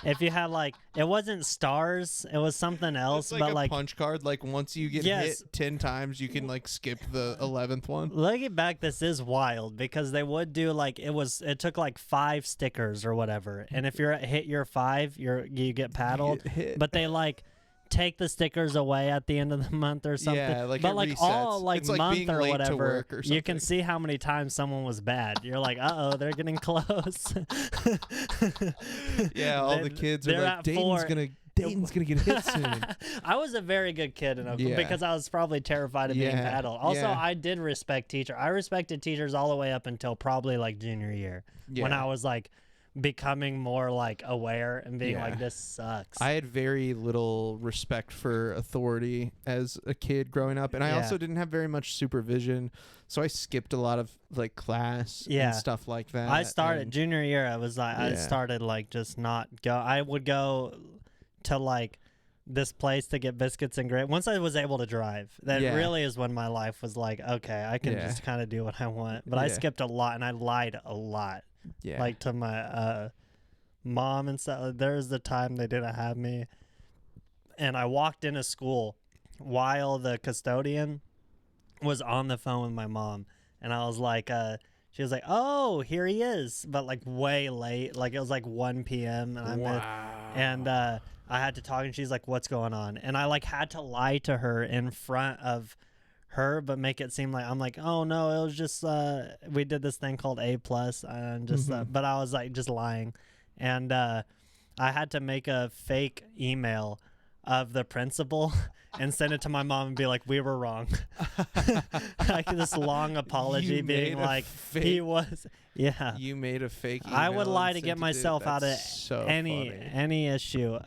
if you had like, it wasn't stars, it was something else. It's but a like punch card. Like once you get hit 10 times, you can like skip the 11th one. Looking back, this is wild because they would do like it took like 5 stickers or whatever, and if you're at hit your 5, you get paddled. But they like take the stickers away at the end of the month or something. Yeah, like but it like resets. all like It's like month being or late to whatever, work or you can something. see how many times someone was bad. You're like, they're getting close. Yeah, all the kids are like, Dayton's gonna get hit soon. I was a very good kid in Oakland because I was probably terrified of being paddled. Also, I did respect teachers. I respected teachers all the way up until probably like junior year when I was like becoming more like aware and being like, this sucks. I had very little respect for authority as a kid growing up, and I also didn't have very much supervision, so I skipped a lot of like class and stuff like that. I started junior year. I was like, I started like just not go. I would go to like this place to get biscuits and gravy. Once I was able to drive, that really is when my life was like, okay, I can just kind of do what I want. But I skipped a lot and I lied a lot. Yeah. Like to my mom and stuff. There's the time they didn't have me, and I walked into school while the custodian was on the phone with my mom, and I was like, she was like, "Oh, here he is," but like way late. Like it was like 1 p.m. and I had to talk, and she's like, "What's going on?" And I like had to lie to her in front of her, but make it seem like I'm like, oh no, it was just we did this thing called A+ and just but I was like just lying, and I had to make a fake email of the principal and send it to my mom and be like, we were wrong. Like this long apology being like he was you made a fake email. I would lie to get myself out of any issue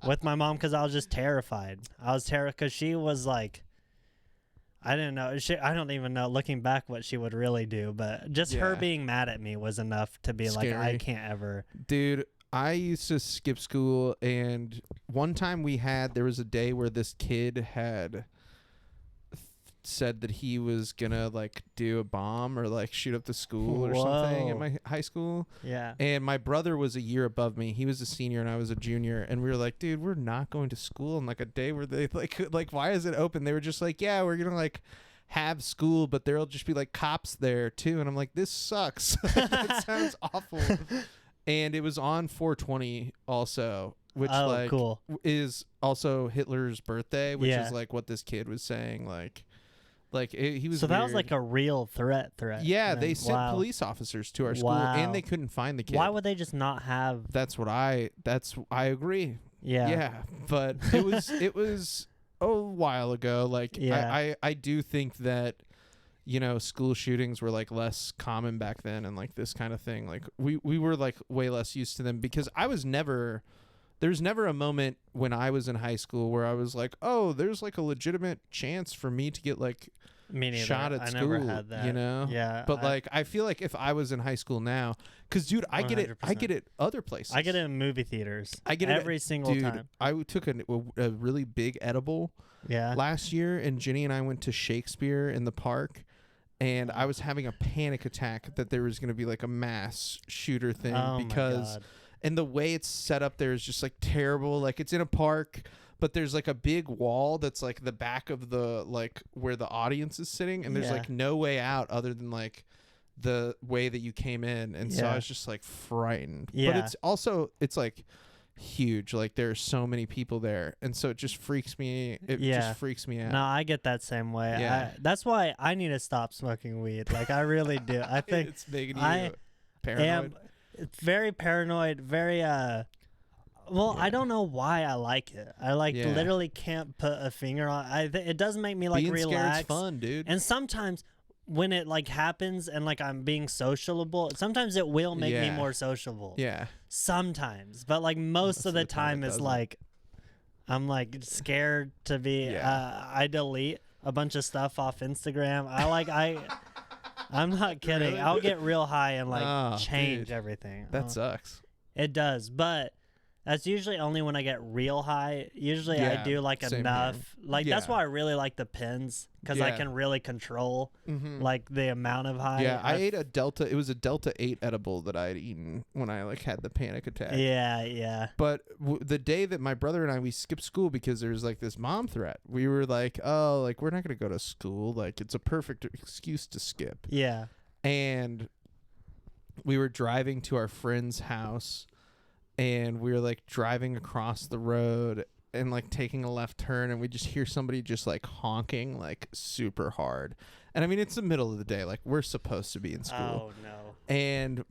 with my mom because I was just terrified. I was terrified because she was like, I didn't know. I don't even know, looking back, what she would really do. But just her being mad at me was enough to be scary. Like, I can't ever. Dude, I used to skip school, and one time there was a day where this kid had said that he was gonna like do a bomb or like shoot up the school or something at my high school. Yeah. And my brother was a year above me. He was a senior and I was a junior, and we were like, dude, we're not going to school on like a day where they like why is it open? They were just like, yeah, we're gonna like have school, but there'll just be like cops there too. And I'm like, this sucks. That sounds awful. And it was on 420 also, which cool. is also Hitler's birthday, which is like what this kid was saying, he was. So that weird. Was like a real threat. Yeah, they sent police officers to our school, and they couldn't find the kid. Why would they just not have? I agree. Yeah, but it was a while ago. Like, I do think that, school shootings were like less common back then, and like this kind of thing. Like we were like way less used to them because there's never a moment when I was in high school where I was like, oh, there's like a legitimate chance for me to get like shot at school. Never had that. Yeah. But I feel like if I was in high school now, because dude, I get it other places. I get it in movie theaters. I get every single dude, time. I took a really big edible last year, and Jenny and I went to Shakespeare in the park. And I was having a panic attack that there was going to be like a mass shooter thing because, and the way it's set up there is just like terrible. Like it's in a park, but there's like a big wall that's like the back of the like where the audience is sitting, and there's like no way out other than like the way that you came in. And so I was just like frightened. Yeah. But it's like huge. Like there's so many people there, and so it just freaks me. Just freaks me out. No, I get that same way. Yeah. That's why I need to stop smoking weed. Like I really do. I think it's making you paranoid. It's very paranoid. Very I don't know why I like it. I literally can't put a finger on. It does make me like being relax. Scared's fun, dude. And sometimes when it like happens and like I'm being sociable, sometimes it will make me more sociable. Yeah. Sometimes, but like most of the time it's like I'm like scared to be. I delete a bunch of stuff off Instagram. I'm not kidding. Really? I'll get real high and like change everything. That sucks. It does, but That's usually only when I get real high. Usually I do like enough. Like that's why I really like the pens, because I can really control like the amount of high. Yeah, I ate a Delta. It was a Delta 8 edible that I had eaten when I like had the panic attack. Yeah. But the day that my brother and we skipped school because there's like this mom threat, we were like, oh, like we're not going to go to school. Like it's a perfect excuse to skip. Yeah. And we were driving to our friend's house, and we were like driving across the road and like taking a left turn, and we just hear somebody just like honking like super hard. And I mean, it's the middle of the day, like we're supposed to be in school. Oh no. And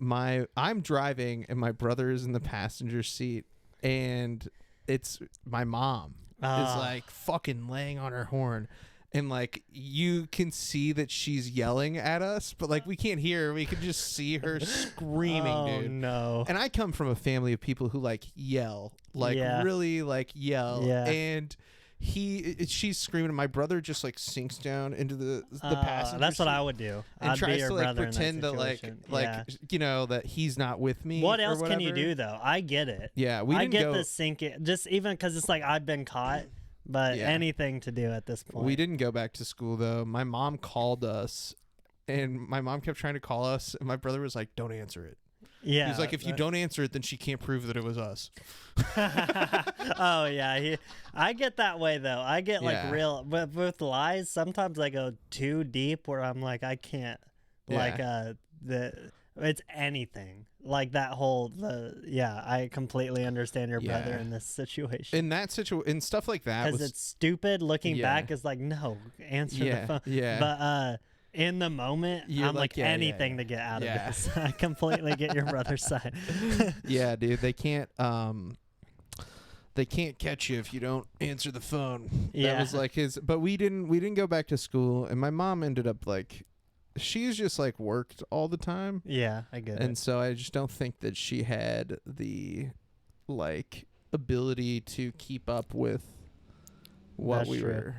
I'm driving and my brother is in the passenger seat, and it's my mom is like fucking laying on her horn. And, like, you can see that she's yelling at us, but, like, we can't hear her. We can just see her screaming, dude. Oh, no. And I come from a family of people who, like, yell. Like, really, like, yell. Yeah. And she's screaming. And my brother just, like, sinks down into the passenger That's seat. what I would do. And I'd tries be your to, like, brother pretend to, like, you know, that he's not with me. What else can you do, though? I get it. Yeah, I get the sinking. Just even because it's like I've been caught. But anything to do at this point. We didn't go back to school, though. My mom called us, and my mom kept trying to call us, and my brother was like, don't answer it. Yeah. He's like, if you don't answer it, then she can't prove that it was us. Oh, yeah. I get that way, though. I get, like, real... But with lies, sometimes I go too deep where I'm like, I can't. Like, it's anything. Like that whole I completely understand your brother in this situation. In that in stuff like that, because it's stupid. Looking back, is like, no, answer the phone. Yeah. But in the moment, I'm like anything to get out of this. I completely get your brother's side. Yeah, dude, they can't catch you if you don't answer the phone. Yeah, that was like his. But we didn't go back to school, and my mom ended up like. She's just like worked all the time. Yeah, I get it. And so I just don't think that she had the like ability to keep up with what we were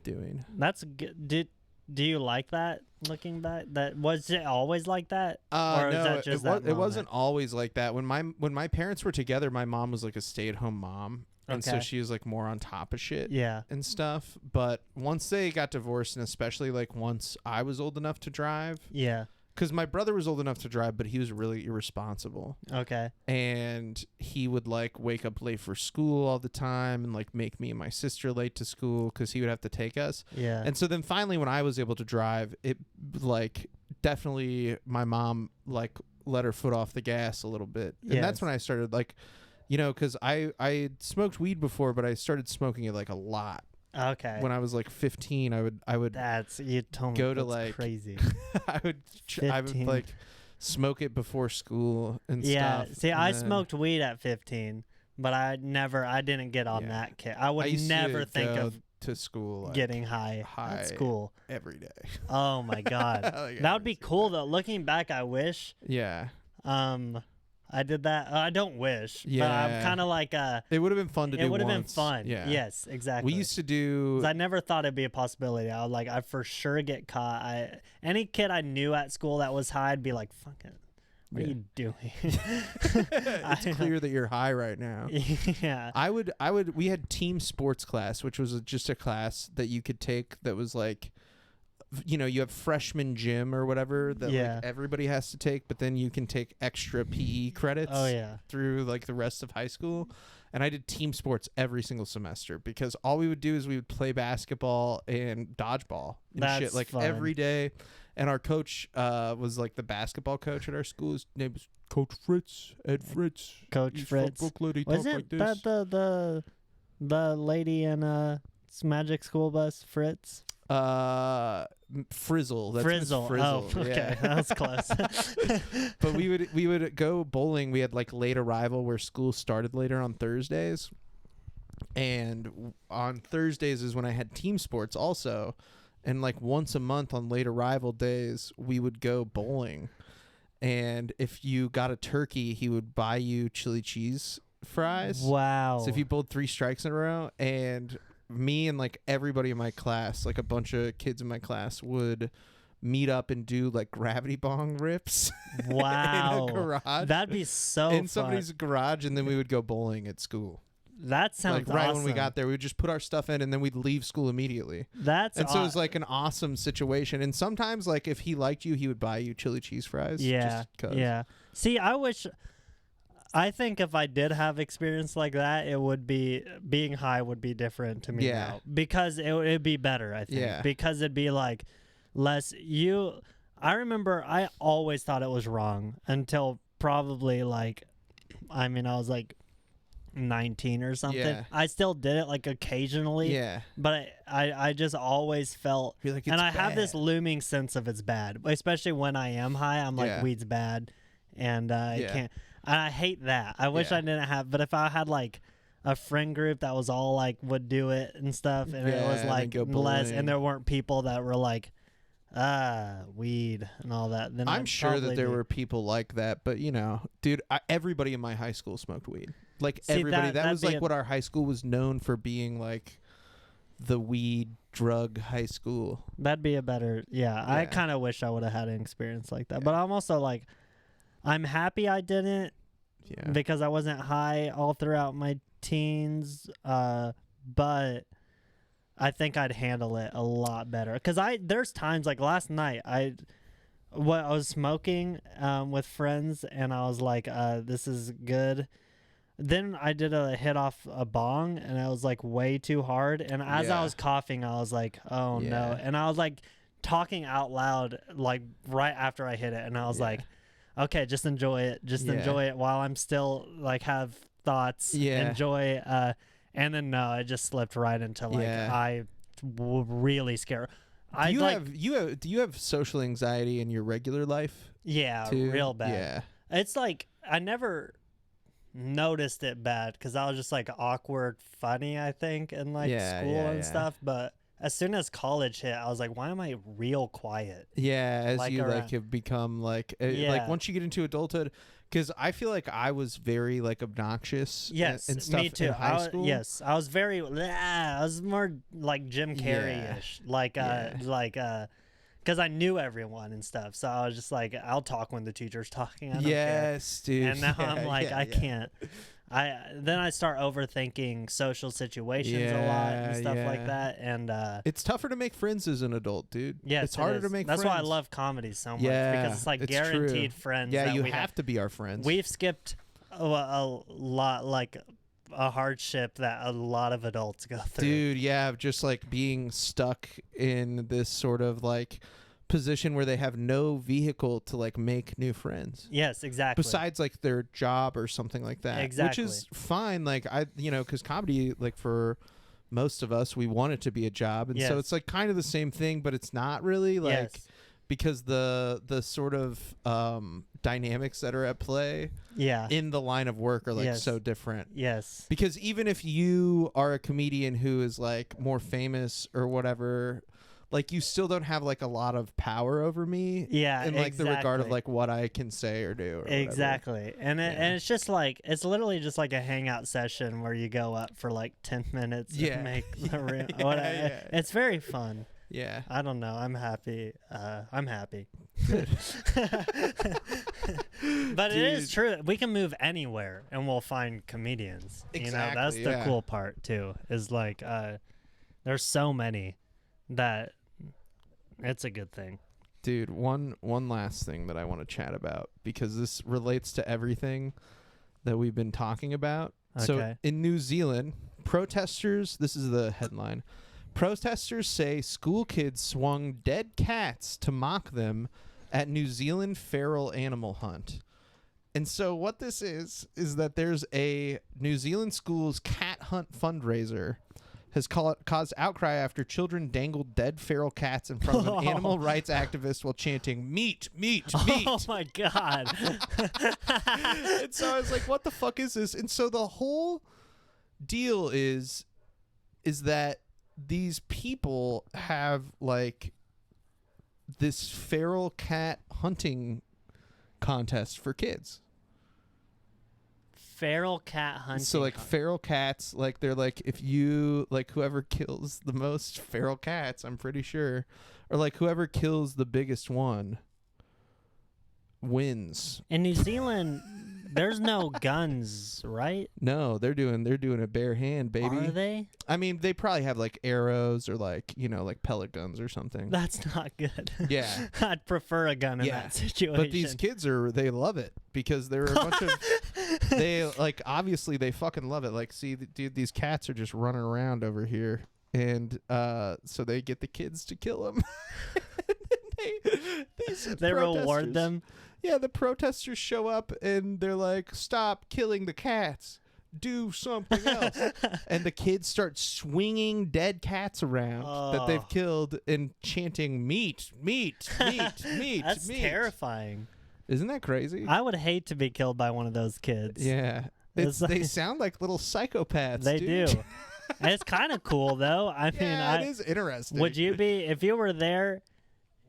doing. That's good. Do you like that looking back? That was it always like that? Or no, that just it wasn't always like that. When my parents were together, my mom was like a stay-at-home mom. And so she was like more on top of shit and stuff. But once they got divorced, and especially like once I was old enough to drive. Yeah. Because my brother was old enough to drive, but he was really irresponsible. Okay. And he would like wake up late for school all the time and like make me and my sister late to school because he would have to take us. Yeah. And so then finally when I was able to drive, it like definitely my mom like let her foot off the gas a little bit. And that's when I started like... You know, because I smoked weed before, but I started smoking it like a lot. Okay. When I was like 15, I would. That's you told me. Go to like crazy. I would like smoke it before school and stuff. Yeah. See, I smoked weed at 15, but I didn't get on that kick. I would never think of to school like, getting high at school every day. Oh my god, that would be cool though. Looking back, I wish. Yeah. I did that. I don't wish. Yeah. But I'm kind of like it would have been fun to do. It would have been fun. Yeah. Yes, exactly. We used to do. I never thought it'd be a possibility. I was like, I for sure get caught. Any kid I knew at school that was high, I'd be like, fuck it. What are you doing? It's clear that you're high right now. Yeah. We had team sports class, which was just a class that you could take that was like, you know, you have freshman gym or whatever that like everybody has to take, but then you can take extra PE credits through like the rest of high school. And I did team sports every single semester because all we would do is we would play basketball and dodgeball and shit like fun. Every day. And our coach was like the basketball coach at our school. His name was Coach Fritz, Ed Fritz. Coach Fritz. Was it like the lady in Magic School Bus, Fritz? Frizzle. That's Frizzle. Frizzle. Oh, okay. That was close. But we would go bowling. We had like late arrival where school started later on Thursdays. And on Thursdays is when I had team sports also. And like once a month on late arrival days, we would go bowling. And if you got a turkey, he would buy you chili cheese fries. Wow. So if you bowled 3 strikes in a row, and me and like everybody in my class, like a bunch of kids in my class, would meet up and do like gravity bong rips. Wow. In a garage. That'd be so in fun. somebody's garage, and then we would go bowling at school. That sounds like right awesome. when we got there, we would just put our stuff in, and then we'd leave school immediately. So it was like an awesome situation. And sometimes, like if he liked you, he would buy you chili cheese fries. Yeah, just 'cause. yeah. See, I think if I did have experience like that, it would be being high would be different to me now, because it'd be better. I think because it'd be like less. I remember I always thought it was wrong until probably like, I was like 19 or something. Yeah. I still did it like occasionally. Yeah. But I just always felt, You're like, and I it's have this bad. looming sense of it's bad, especially when I am high. I'm like, weed's bad, and I can't. And I hate that. I wish I didn't have. But if I had like a friend group that was all like would do it and stuff, and it was like less, and there weren't people that were like, weed and all that, then I'm sure that there were people like that, but dude, everybody in my high school smoked weed. Like everybody. That was like what our high school was known for being, like the weed drug high school. That'd be a better. Yeah. I kind of wish I would have had an experience like that. But I'm also like, I'm happy I didn't, because I wasn't high all throughout my teens. But I think I'd handle it a lot better, because there's times like last night I was smoking with friends, and I was like, this is good. Then I did a hit off a bong, and I was like way too hard. And as I was coughing, I was like, oh no. And I was like talking out loud, like right after I hit it. And I was like, okay, just enjoy it. Just enjoy it while I'm still like have thoughts. Enjoy. And then no, I just slipped right into like, I really scared. Do you have social anxiety in your regular life? Yeah, too? Real bad. Yeah. It's like, I never noticed it bad, because I was just like awkward funny, I think, in like school and stuff. But as soon as college hit, I was like, why am I real quiet? As like you like have become like like once you get into adulthood, because I feel like I was very like obnoxious and stuff me too. in high school. I was very I was more like Jim Carrey-ish, because I knew everyone and stuff. So I was just like, I'll talk when the teacher's talking. I don't care. Dude. And now I'm like, I can't. Then I start overthinking social situations a lot and stuff like that. And it's tougher to make friends as an adult, dude. Yes, it's harder to make friends. That's why I love comedy so much, because it's like guaranteed friends. Yeah, that you have to be our friends. We've skipped a lot, like a hardship that a lot of adults go through. Dude, just like being stuck in this sort of like position where they have no vehicle to like make new friends. Yes, exactly. Besides like their job or something like that. Exactly. Which is fine. Like because comedy, like for most of us, we want it to be a job. And so it's like kind of the same thing, but it's not really like because the sort of dynamics that are at play in the line of work are like so different. Yes. Because even if you are a comedian who is like more famous or whatever, like you still don't have like a lot of power over me. Yeah. In like the regard of like what I can say or do. Or exactly. And and it's just like, it's literally just like a hangout session where you go up for like 10 minutes and make the room. It's very fun. Yeah. I don't know. I'm happy. I'm happy. But it is true. We can move anywhere and we'll find comedians. Exactly, that's the cool part too, is like there's so many that it's a good thing. Dude, one last thing that I want to chat about, because this relates to everything that we've been talking about. Okay. So in New Zealand, protesters, this is the headline. Protesters say school kids swung dead cats to mock them at New Zealand feral animal hunt. And so what this is that there's a New Zealand school's cat hunt fundraiser has caused outcry after children dangled dead feral cats in front of an animal rights activist while chanting, "Meat, meat, meat." Oh, my God. And so I was like, what the fuck is this? And so the whole deal is that these people have like this feral cat hunting contest for kids. Feral cat hunting. So like feral cats, like they're like if you like whoever kills the most feral cats, I'm pretty sure, or like whoever kills the biggest one wins. In New Zealand, there's no guns, right? No, they're doing a bare hand, baby. Are they? I mean, they probably have like arrows or like, you know, like pellet guns or something. That's not good. Yeah. I'd prefer a gun in that situation. But these kids they love it because they're a bunch of, they like, obviously they fucking love it. Like, see, dude, these cats are just running around over here. And so they get the kids to kill them. They reward them. Yeah, the protesters show up and they're like, stop killing the cats. Do something else. And the kids start swinging dead cats around that they've killed and chanting, meat, meat, meat, meat, That's meat. terrifying. Isn't that crazy? I would hate to be killed by one of those kids. Yeah. They sound like little psychopaths, They dude. do. And it's kind of cool, though. I mean, it is interesting. Would you be, if you were there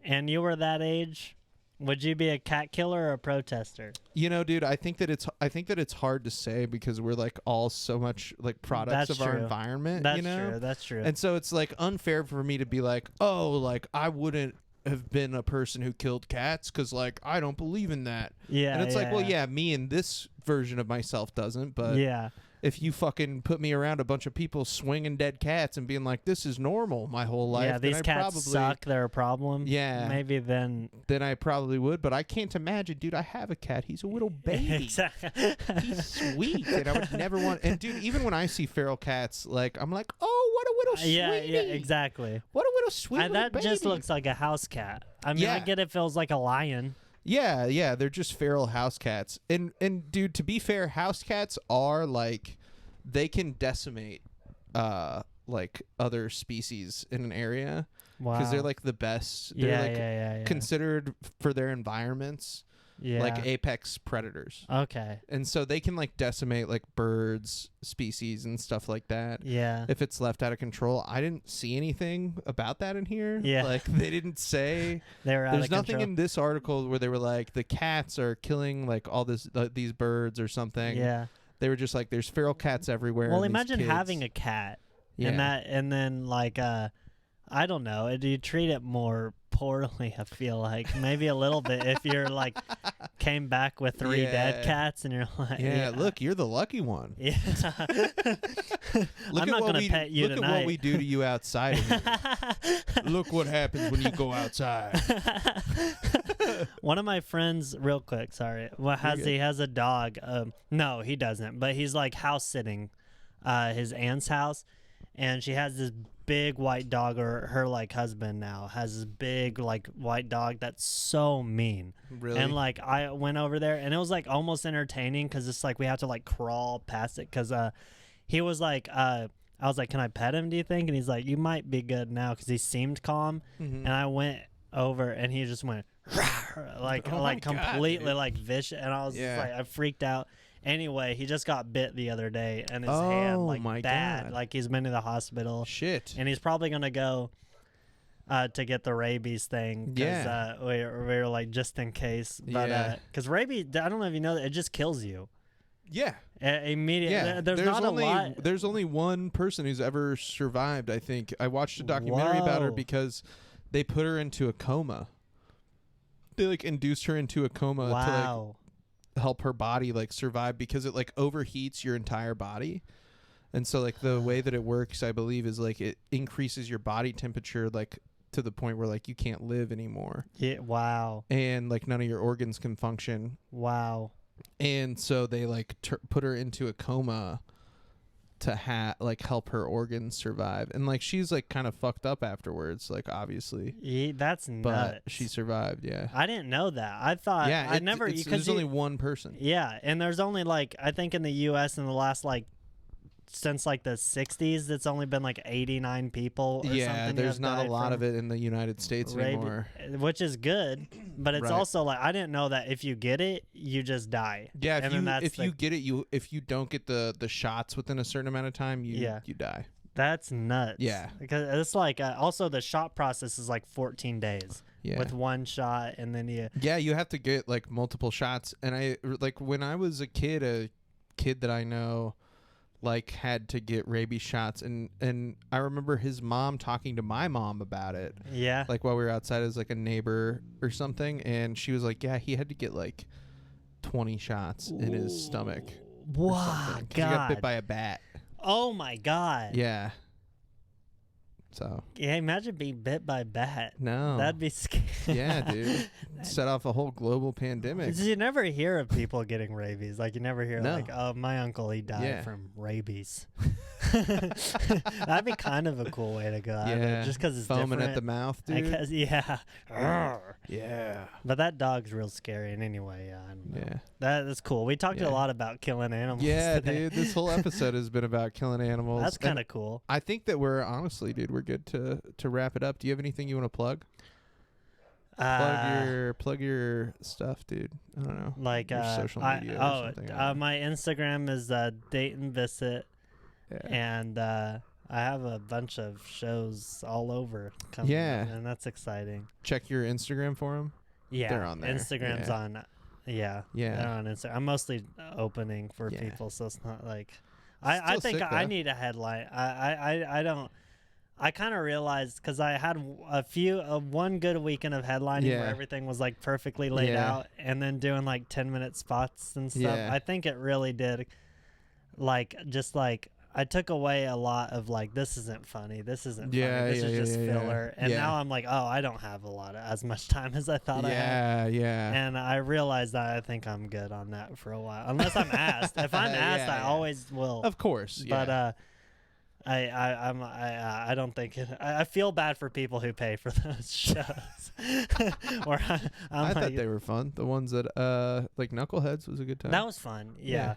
and you were that age, would you be a cat killer or a protester? You know, dude, I think that it's hard to say because we're like all so much like products of our environment. That's you know? true. That's true. And so it's like unfair for me to be like, oh, like I wouldn't have been a person who killed cats because like I don't believe in that. Yeah. And it's like, well, yeah, me and this version of myself doesn't, but yeah. If you fucking put me around a bunch of people swinging dead cats and being like, this is normal my whole life. Yeah, these cats suck. They're a problem. Yeah. Maybe then I probably would. But I can't imagine, dude, I have a cat. He's a little baby. Exactly. He's sweet. And I would never want. And, dude, even when I see feral cats, like, I'm like, oh, what a little sweetie. Yeah, exactly. What a little sweet little that baby. just looks like a house cat. I mean, I get it feels like a lion. Yeah, they're just feral house cats. And dude, to be fair, house cats are like, they can decimate like other species in an area because they're like the best. They're considered for their environments like apex predators. Okay. And so they can like decimate like birds species and stuff like that. Yeah. If it's left out of control. I didn't see anything about that in here. Yeah. Like they didn't say they were out there's of nothing control. in this article where they were like the cats are killing like all these birds or something. Yeah. They were just like, there's feral cats everywhere. Well, imagine having a cat, and then like I don't know, do you treat it more poorly? I feel like maybe a little bit if you're like came back with 3 dead cats and you're like, look, you're the lucky one. Yeah. I'm not gonna pet you tonight. Look at what we do to you outside of here. Look what happens when you go outside. One of my friends, real quick, sorry, he has a dog. No, he doesn't, but he's like house sitting his aunt's house, and she has this big white dog, or her like husband now has this big like white dog that's so mean. Really? And like I went over there, and it was like almost entertaining because it's like we have to like crawl past it because he was like I was like, can I pet him, do you think? And he's like, you might be good now, because he seemed calm. And I went over and he just went like completely like vicious, and I was just like, I freaked out. Anyway, he just got bit the other day, and his hand like bad. Like he's been to the hospital. Shit. And he's probably gonna go to get the rabies thing. Because we were like, just in case. But because rabies, I don't know if you know that, it just kills you. Yeah. Immediately. Yeah. There's not only, a lot. There's only one person who's ever survived, I think. I watched a documentary about her because they put her into a coma. They like induced her into a coma to like help her body like survive, because it like overheats your entire body. And so like the way that it works, I believe, is like it increases your body temperature like to the point where like you can't live anymore. Yeah. Wow. And like none of your organs can function. Wow. And so they like put her into a coma to help her organs survive. And like she's like kind of fucked up afterwards, like obviously. That's nuts. But she survived. Yeah. I didn't know that. I thought there's only one person. Yeah, and there's only like, I think in the US in the last like since like the 60s, it's only been like 89 people or something. There's not a lot of it in the United States anymore, which is good, but it's also like, I didn't know that if you get it, you just die. Yeah, if you get it, if you don't get the shots within a certain amount of time, you die. That's nuts. Yeah, because it's like also the shot process is like 14 days. Yeah. With one shot, and then you have to get like multiple shots. And I like when I was a kid, kid that I know like had to get rabies shots, and I remember his mom talking to my mom about it. Yeah. Like while we were outside as like a neighbor or something, and she was like, yeah, he had to get like 20 shots in his stomach. Wow, God. He got bit by a bat. Oh my God. Yeah. So. Yeah, imagine being bit by a bat. No. That'd be scary. Yeah, dude. Set off a whole global pandemic. You never hear of people getting rabies. Like, you never hear, like, oh, my uncle, he died from rabies. That'd be kind of a cool way to go out of it, just because it's foaming different. at the mouth, dude. I guess, yeah. Yeah. But that dog's real scary. And anyway, I don't know. Yeah. That's cool. We talked a lot about killing animals today. Dude. This whole episode has been about killing animals. That's kind of cool. I think that we're good to wrap it up. Do you have anything you want to plug? Plug your stuff, dude. I don't know. Like your social media or something. My Instagram is Dayton Bissett. Yeah. And I have a bunch of shows all over coming out, and that's exciting. Check your Instagram for them. Yeah, they're on there. Instagram's on. Yeah, they're on Instagram. I'm mostly opening for people, so it's not like I think sick, I need a headline. I don't. I kind of realized because I had one good weekend of headlining where everything was like perfectly laid out, and then doing like 10-minute spots and stuff. Yeah. I think it really did, I took away a lot of like, this isn't funny. This isn't funny. This is just filler. And now I'm like, oh, I don't have as much time as I thought I had. Yeah. And I realized that I think I'm good on that for a while, unless I'm asked. If I'm asked, I always will. Of course. But I don't think it. I feel bad for people who pay for those shows. Or I thought they were fun. The ones that like Knuckleheads was a good time. That was fun. Yeah.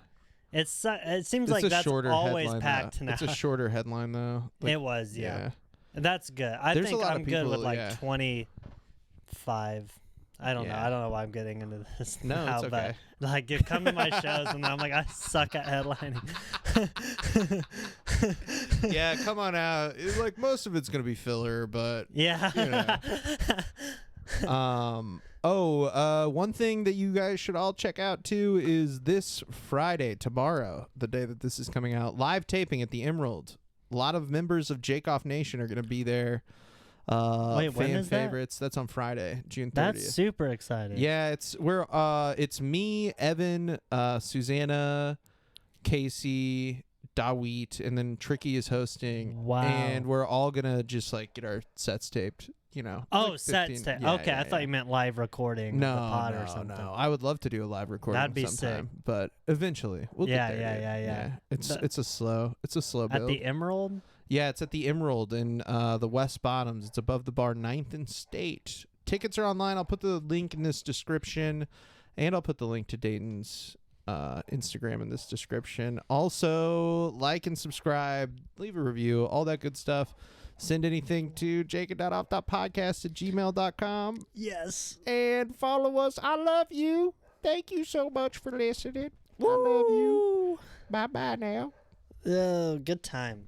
It seems it's like that's always headline, packed though. now. It's a shorter headline though. Like, it was, yeah. That's good. I think I'm good with like 25. I don't know. I don't know why I'm getting into this now, it's okay. But like, you come to my shows and I'm like, I suck at headlining. Yeah, come on out. It's like most of it's gonna be filler, but yeah. You know. One thing that you guys should all check out too is this Friday, tomorrow, the day that this is coming out, live taping at the Emerald. A lot of members of Jacoff Nation are going to be there. Wait, when fan is favorites. That's on Friday, June 30th. That's super exciting. Yeah, it's me, Evan, Susanna, Casey, Dawit, and then Tricky is hosting. Wow. And we're all gonna just like get our sets taped. You know. Oh, like sets taped. Okay, I thought you meant live recording. No, of the pod or something. No. I would love to do a live recording. That'd be sometime, sick. but eventually we'll get there. Yeah. It's a slow build. At the Emerald. Yeah, it's at the Emerald in the West Bottoms. It's above the bar 9th and State. Tickets are online. I'll put the link in this description, and I'll put the link to Dayton's Instagram in this description. Also, like and subscribe, leave a review, all that good stuff. Send anything to jakin.off.podcast at gmail.com. Yes. And follow us. I love you. Thank you so much for listening. Woo! I love you. Bye-bye now. Oh, good time.